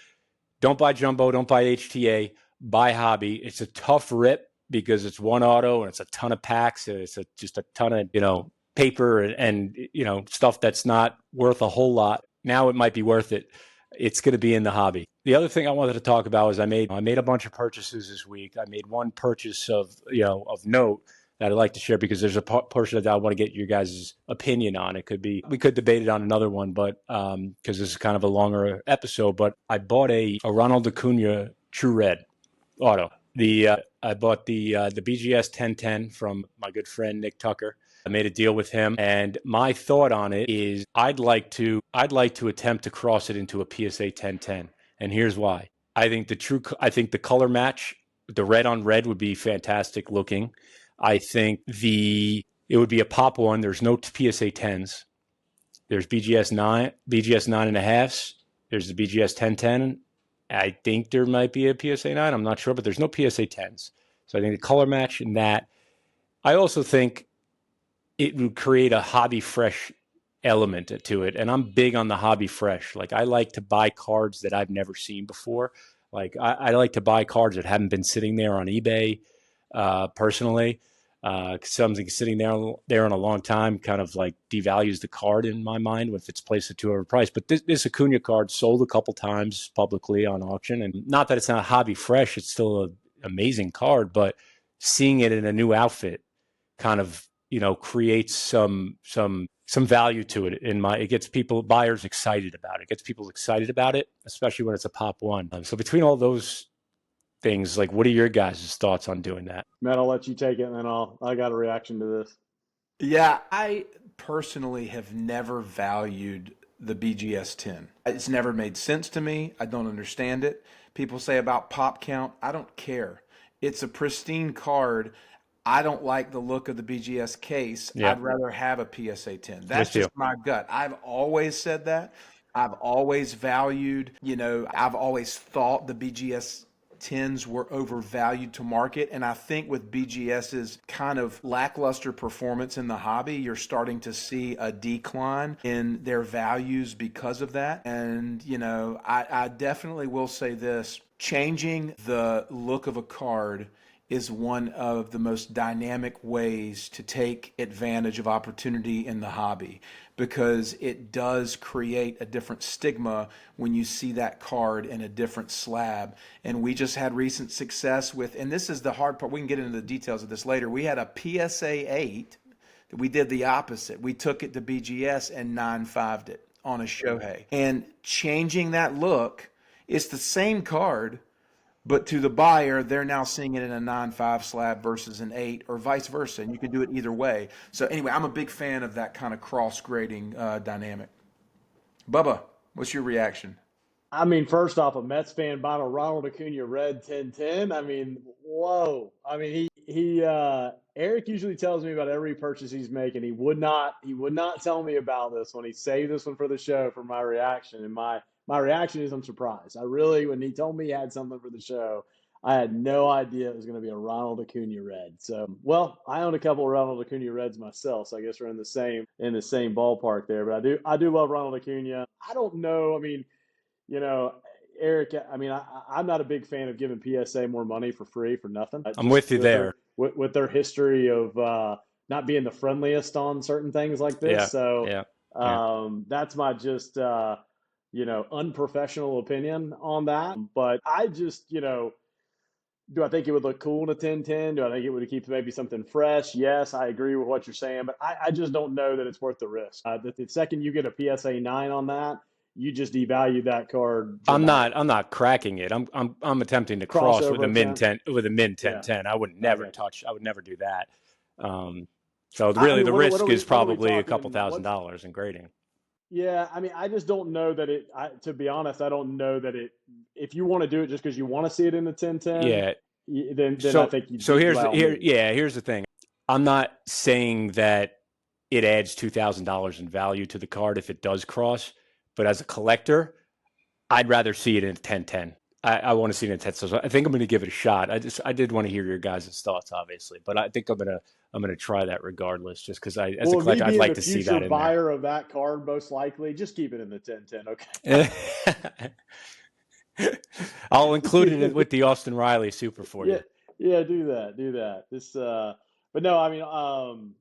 don't buy jumbo, don't buy HTA, buy hobby. It's a tough rip because it's one auto and it's a ton of packs. It's just a ton of, paper and stuff that's not worth a whole lot. Now it might be worth it. It's going to be in the hobby. The other thing I wanted to talk about is I made a bunch of purchases this week. I made one purchase of note that I'd like to share because there's a portion that I want to get your guys' opinion on. It could be, we could debate it on another one, but because this is kind of a longer episode, but I bought a Ronald Acuna True Red auto. I bought the BGS 1010 from my good friend Nick Tucker. I made a deal with him, and my thought on it is I'd like to attempt to cross it into a PSA 1010, and here's why. I think the color match, the red on red, would be fantastic looking. I think it would be a pop one. There's no PSA 10s. There's BGS 9, BGS 9.5s. There's the BGS 1010. I think there might be a PSA 9. I'm not sure, but there's no PSA 10s. So I think the color match in that. I also think it would create a hobby fresh element to it. And I'm big on the hobby fresh. Like, I like to buy cards that I've never seen before. Like, I like to buy cards that haven't been sitting there on eBay personally. Something sitting there in a long time kind of like devalues the card in my mind if it's placed at too overpriced. But this Acuna card sold a couple times publicly on auction, and not that it's not hobby fresh, it's still an amazing card, but seeing it in a new outfit kind of creates some value to it. It gets buyers excited about it. It gets people excited about it, especially when it's a pop one. So between all those things, like, what are your guys' thoughts on doing that? Matt, I'll let you take it, and then I got a reaction to this. Yeah, I personally have never valued the BGS 10. It's never made sense to me. I don't understand it. People say about pop count. I don't care. It's a pristine card. I don't like the look of the BGS case. Yeah. I'd rather have a PSA 10. That's just my gut. I've always said that. I've always valued, I've always thought the BGS 10s were overvalued to market. And I think with BGS's kind of lackluster performance in the hobby, you're starting to see a decline in their values because of that. And, I definitely will say this. Changing the look of a card is one of the most dynamic ways to take advantage of opportunity in the hobby, because it does create a different stigma when you see that card in a different slab. And we just had recent success with, and this is the hard part, we can get into the details of this later. We had a PSA 8 that we did the opposite. We took it to BGS and 9.5'd it on a Shohei. And changing that look, it's the same card, but to the buyer, they're now seeing it in a 9.5 slab versus an 8, or vice versa, and you can do it either way. So anyway, I'm a big fan of that kind of cross-grading dynamic. Bubba, what's your reaction? I mean, first off, a Mets fan buying a Ronald Acuna Red 1010. I mean, whoa. I mean, Eric usually tells me about every purchase he's making. He would not tell me about this one. He saved this one for the show for my reaction, and my reaction is I'm surprised. When he told me he had something for the show, I had no idea it was going to be a Ronald Acuna Red. So, well, I own a couple of Ronald Acuna Reds myself, so I guess we're in the same ballpark there. But I do love Ronald Acuna. I don't know. I mean, Eric, I mean, I'm not a big fan of giving PSA more money for free for nothing. I'm with you there. With their history of not being the friendliest on certain things like this. Yeah, so that's my just unprofessional opinion on that. But I just, do I think it would look cool in a 1010? Do I think it would keep maybe something fresh? Yes, I agree with what you're saying, but I just don't know that it's worth the risk. The second you get a PSA 9 on that, you just devalued that card. I'm not cracking it. I'm attempting to cross with a min 10 10. I would never do that. So really, the risk is probably a couple $1,000 in grading. Yeah, I mean, I just don't know that to be honest, I don't know that if you want to do it just because you want to see it in the 10-10, yeah, then I think you. So here's the thing. I'm not saying that it adds $2,000 in value to the card if it does cross, but as a collector, I'd rather see it in 10-10. I want to see it in 10. So I think I'm going to give it a shot. I did want to hear your guys' thoughts, obviously, but I think I'm going to try that regardless, just because as a collector, I'd like to see that in there. Buyer of that card, most likely, just keep it in the 10-10. Okay. I'll include it with the Austin Riley Super for you. Yeah, do that. But no, I mean,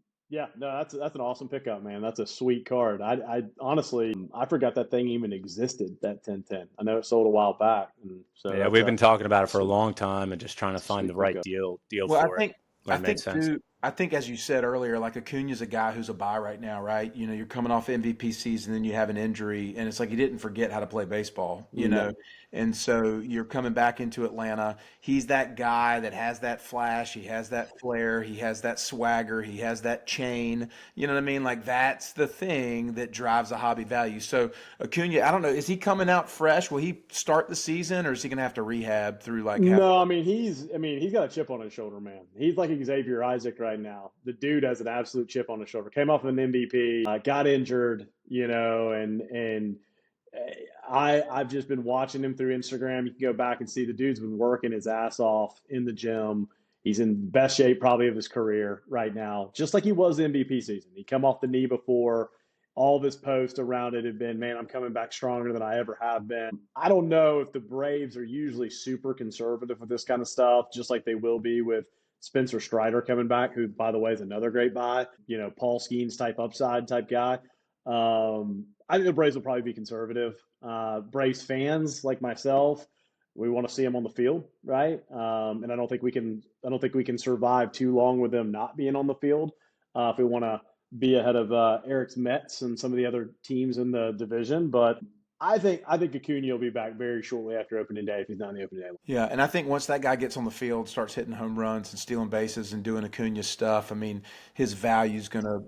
that's an awesome pickup, man. That's a sweet card. I honestly, I forgot that thing even existed, that 10-10. I know it sold a while back. And so yeah, we've been talking about it for a long time and just trying to find the right deal for it. I think, as you said earlier, like Acuna's a guy who's a buy right now, right? You know, you're coming off MVP season, then you have an injury, and it's like he didn't forget how to play baseball, you know? And so you're coming back into Atlanta. He's that guy that has that flash. He has that flair. He has that swagger. He has that chain. You know what I mean? Like, that's the thing that drives the hobby value. So Acuna, I don't know, is he coming out fresh? Will he start the season, or is he going to have to rehab through like? No, I mean he's got a chip on his shoulder, man. He's like Xavier right now. The dude has an absolute chip on his shoulder. Came off of an MVP, got injured, you know, and I've just been watching him through Instagram. You can go back and see the dude's been working his ass off in the gym. He's in best shape probably of his career right now, just like he was in MVP season. He come off the knee before. All of his posts around it have been, man, I'm coming back stronger than I ever have been. I don't know if the Braves are usually super conservative with this kind of stuff, just like they will be with Spencer Strider coming back, who, by the way, is another great buy. You know, Paul Skenes type upside type guy. I think the Braves will probably be conservative. Braves fans like myself, we want to see him on the field, right? And I don't think we can survive too long with them not being on the field if we want to be ahead of Eric's Mets and some of the other teams in the division. But I think Acuna will be back very shortly after opening day if he's not in the opening day. Yeah, and I think once that guy gets on the field, starts hitting home runs and stealing bases and doing Acuna stuff, I mean, his value is going to,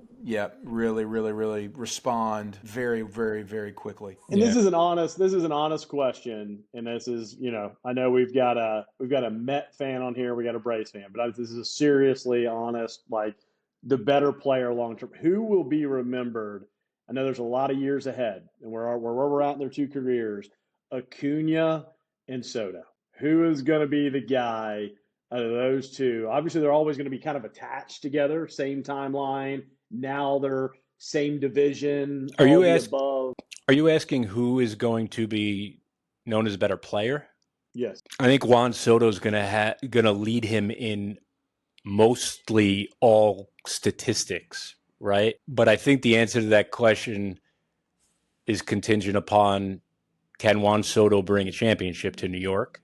really, really, really respond very, very, very quickly. And this is an honest question, and this is, you know, I know we've got a Met fan on here, we got a Braves fan, but this is a seriously honest, like, the better player long term. Who will be remembered? I know there's a lot of years ahead, and where we're at in their two careers, Acuna and Soto. Who is going to be the guy out of those two? Obviously, they're always going to be kind of attached together, same timeline. Now they're same division. Are you asking who is going to be known as a better player? Yes. I think Juan Soto is going to lead him in mostly all statistics, right? But I think the answer to that question is contingent upon, can Juan Soto bring a championship to New York?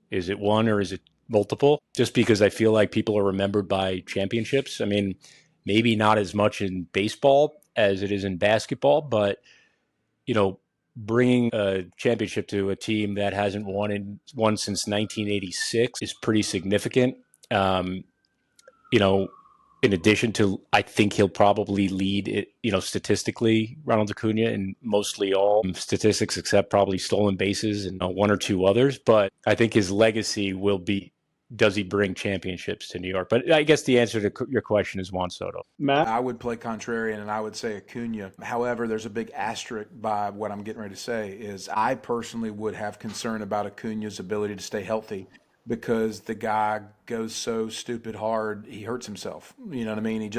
Is it one or is it multiple? Just because I feel like people are remembered by championships. I mean, maybe not as much in baseball as it is in basketball, but, you know, bringing a championship to a team that hasn't won since 1986 is pretty significant. You know, in addition to, I think he'll probably lead it, you know, statistically, Ronald Acuna, in mostly all statistics except probably stolen bases and one or two others. But I think his legacy will be, does he bring championships to New York? But I guess the answer to your question is Juan Soto. Matt? I would play contrarian, and I would say Acuna. However, there's a big asterisk by what I'm getting ready to say is I personally would have concern about Acuna's ability to stay healthy, because the guy goes so stupid hard, he hurts himself. You know what I mean?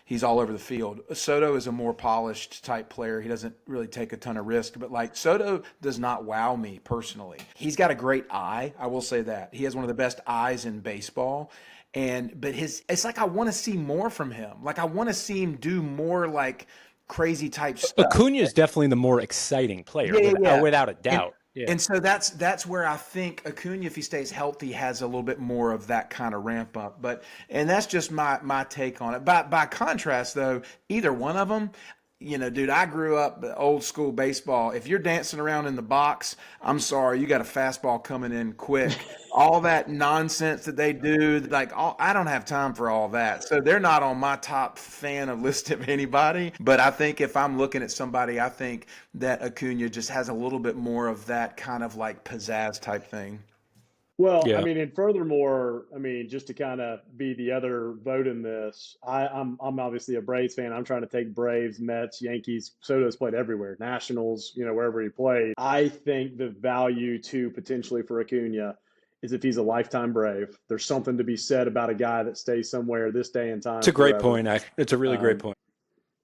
He's all over the field. Soto is a more polished type player. He doesn't really take a ton of risk, but like Soto does not wow me personally. He's got a great eye. I will say that. He has one of the best eyes in baseball. But it's like I want to see more from him. Like I want to see him do more like crazy type stuff. Acuna is definitely the more exciting player, without a doubt. And so that's where I think Acuna, if he stays healthy, has a little bit more of that kind of ramp up. And that's just my take on it. By contrast, though, either one of them, dude, I grew up old school baseball. If you're dancing around in the box, I'm sorry, you got a fastball coming in quick. All that nonsense that they do, I don't have time for all that. So they're not on my top fan of list of anybody. But I think if I'm looking at somebody, I think that Acuna just has a little bit more of that kind of like pizzazz type thing. Well, Yeah. I mean, and furthermore, I mean, just to kind of be the other vote in this, I'm obviously a Braves fan. I'm trying to take Braves, Mets, Yankees. Soto's played everywhere, Nationals, wherever he played. I think the value to potentially for Acuna is if he's a lifetime Brave. There's something to be said about a guy that stays somewhere this day and time. It's a great forever. point. It's a really great point.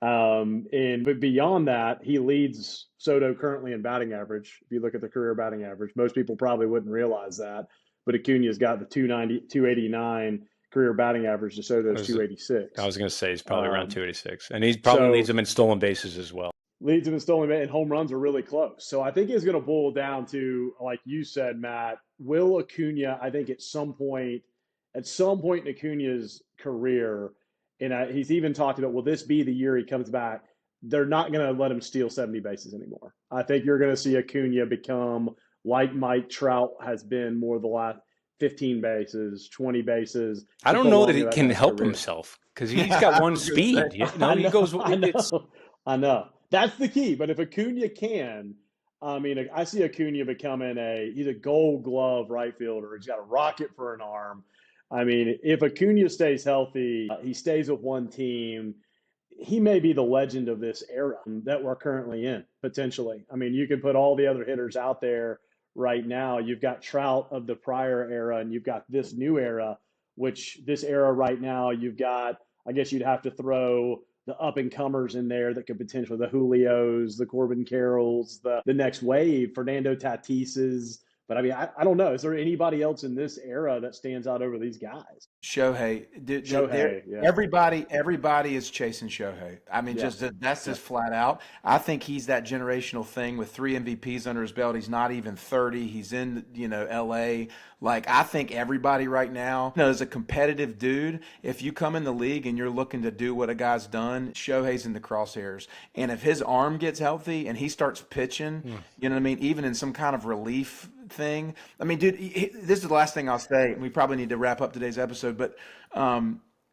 But beyond that, he leads Soto currently in batting average. If you look at the career batting average, most people probably wouldn't realize that. But Acuna's got the 289 career batting average to Soto's 286. I was going to say he's probably around 286. And he probably leads them in stolen bases as well. Leads him in stolen base, and home runs are really close. So I think it's going to boil down to, like you said, Matt, will Acuna, I think at some point in Acuna's career, and he's even talked about, will this be the year he comes back? They're not going to let him steal 70 bases anymore. I think you're going to see Acuna become like Mike Trout has been more the last 15 bases, 20 bases. I don't know that he can help himself because he's got one speed. I know. That's the key. But if Acuna can, I mean, I see Acuna becoming he's a gold glove right fielder. He's got a rocket for an arm. I mean, if Acuna stays healthy, he stays with one team, he may be the legend of this era that we're currently in, potentially. I mean, you can put all the other hitters out there right now. You've got Trout of the prior era, and you've got this new era, which this era right now, you've got, I guess you'd have to throw the up-and-comers in there that could potentially, the Julios, the Corbin Carrolls, the next wave, Fernando Tatises. But I mean, I don't know. Is there anybody else in this era that stands out over these guys? Shohei. Yeah. Everybody is chasing Shohei. I mean, Yeah. That's just flat out. I think he's that generational thing with 3 MVPs under his belt. He's not even 30. He's in, LA. Like, I think everybody right now is a competitive dude. If you come in the league and you're looking to do what a guy's done, Shohei's in the crosshairs. And if his arm gets healthy and he starts pitching, you know what I mean, even in some kind of relief thing. I mean, dude, this is the last thing I'll say, and we probably need to wrap up today's episode, but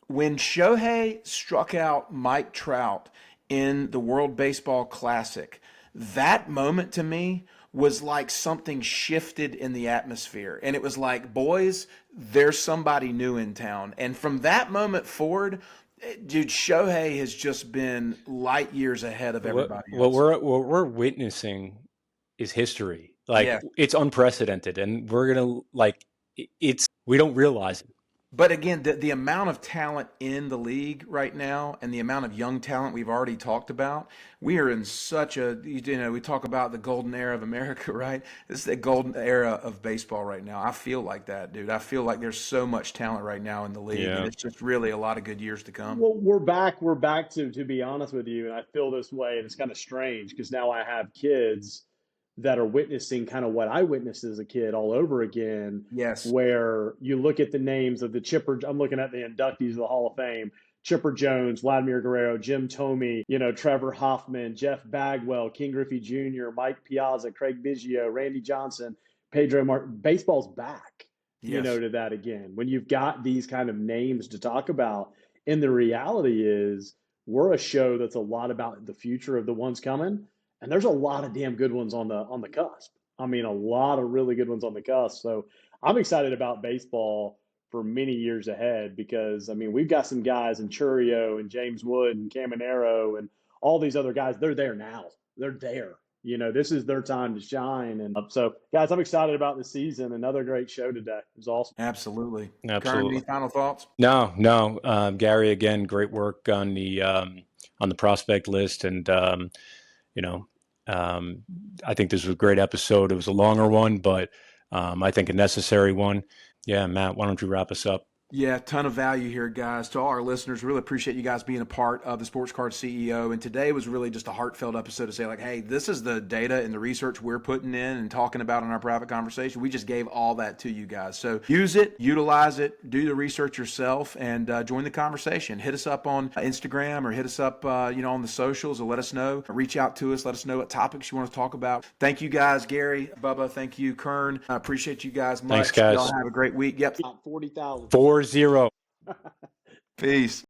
when Shohei struck out Mike Trout in the World Baseball Classic, that moment to me was like something shifted in the atmosphere. And it was like, boys, there's somebody new in town. And from that moment forward, dude, Shohei has just been light years ahead of everybody else. What we're witnessing is history. It's unprecedented, and we're going to, we don't realize it. But again, the amount of talent in the league right now and the amount of young talent we've already talked about, we are in such a, we talk about the golden era of America, right? This is the golden era of baseball right now. I feel like that, dude. I feel like there's so much talent right now in the league, and it's just really a lot of good years to come. Well, we're back to be honest with you, and I feel this way, and it's kind of strange because now I have kids that are witnessing kind of what I witnessed as a kid all over again. Yes. Where you look at the names of the Chipper, I'm looking at the inductees of the Hall of Fame, Chipper Jones, Vladimir Guerrero, Jim Thome, Trevor Hoffman, Jeff Bagwell, King Griffey Jr., Mike Piazza, Craig Biggio, Randy Johnson, Pedro Martin. Baseball's back, to that again. When you've got these kind of names to talk about, and the reality is we're a show that's a lot about the future of the ones coming. And there's a lot of damn good ones on the cusp. I mean, a lot of really good ones on the cusp. So I'm excited about baseball for many years ahead because, I mean, we've got some guys in Churio and James Wood and Caminero and all these other guys. They're there now. They're there. This is their time to shine. And so, guys, I'm excited about the season. Another great show today. It was awesome. Absolutely. Kern, any final thoughts? No. Gary, again, great work on the prospect list. And, I think this was a great episode. It was a longer one, but I think a necessary one. Yeah, Matt, why don't you wrap us up? Yeah, ton of value here, guys. To all our listeners, really appreciate you guys being a part of the Sports Card CEO. And today was really just a heartfelt episode to say, like, hey, this is the data and the research we're putting in and talking about in our private conversation. We just gave all that to you guys. So use it, utilize it, do the research yourself, and join the conversation. Hit us up on Instagram or hit us up, on the socials, or let us know. Reach out to us. Let us know what topics you want to talk about. Thank you, guys. Gary, Bubba, thank you, Kern. I appreciate you guys much. Thanks, guys. Y'all have a great week. Yep. 40,000. 4-0. Peace.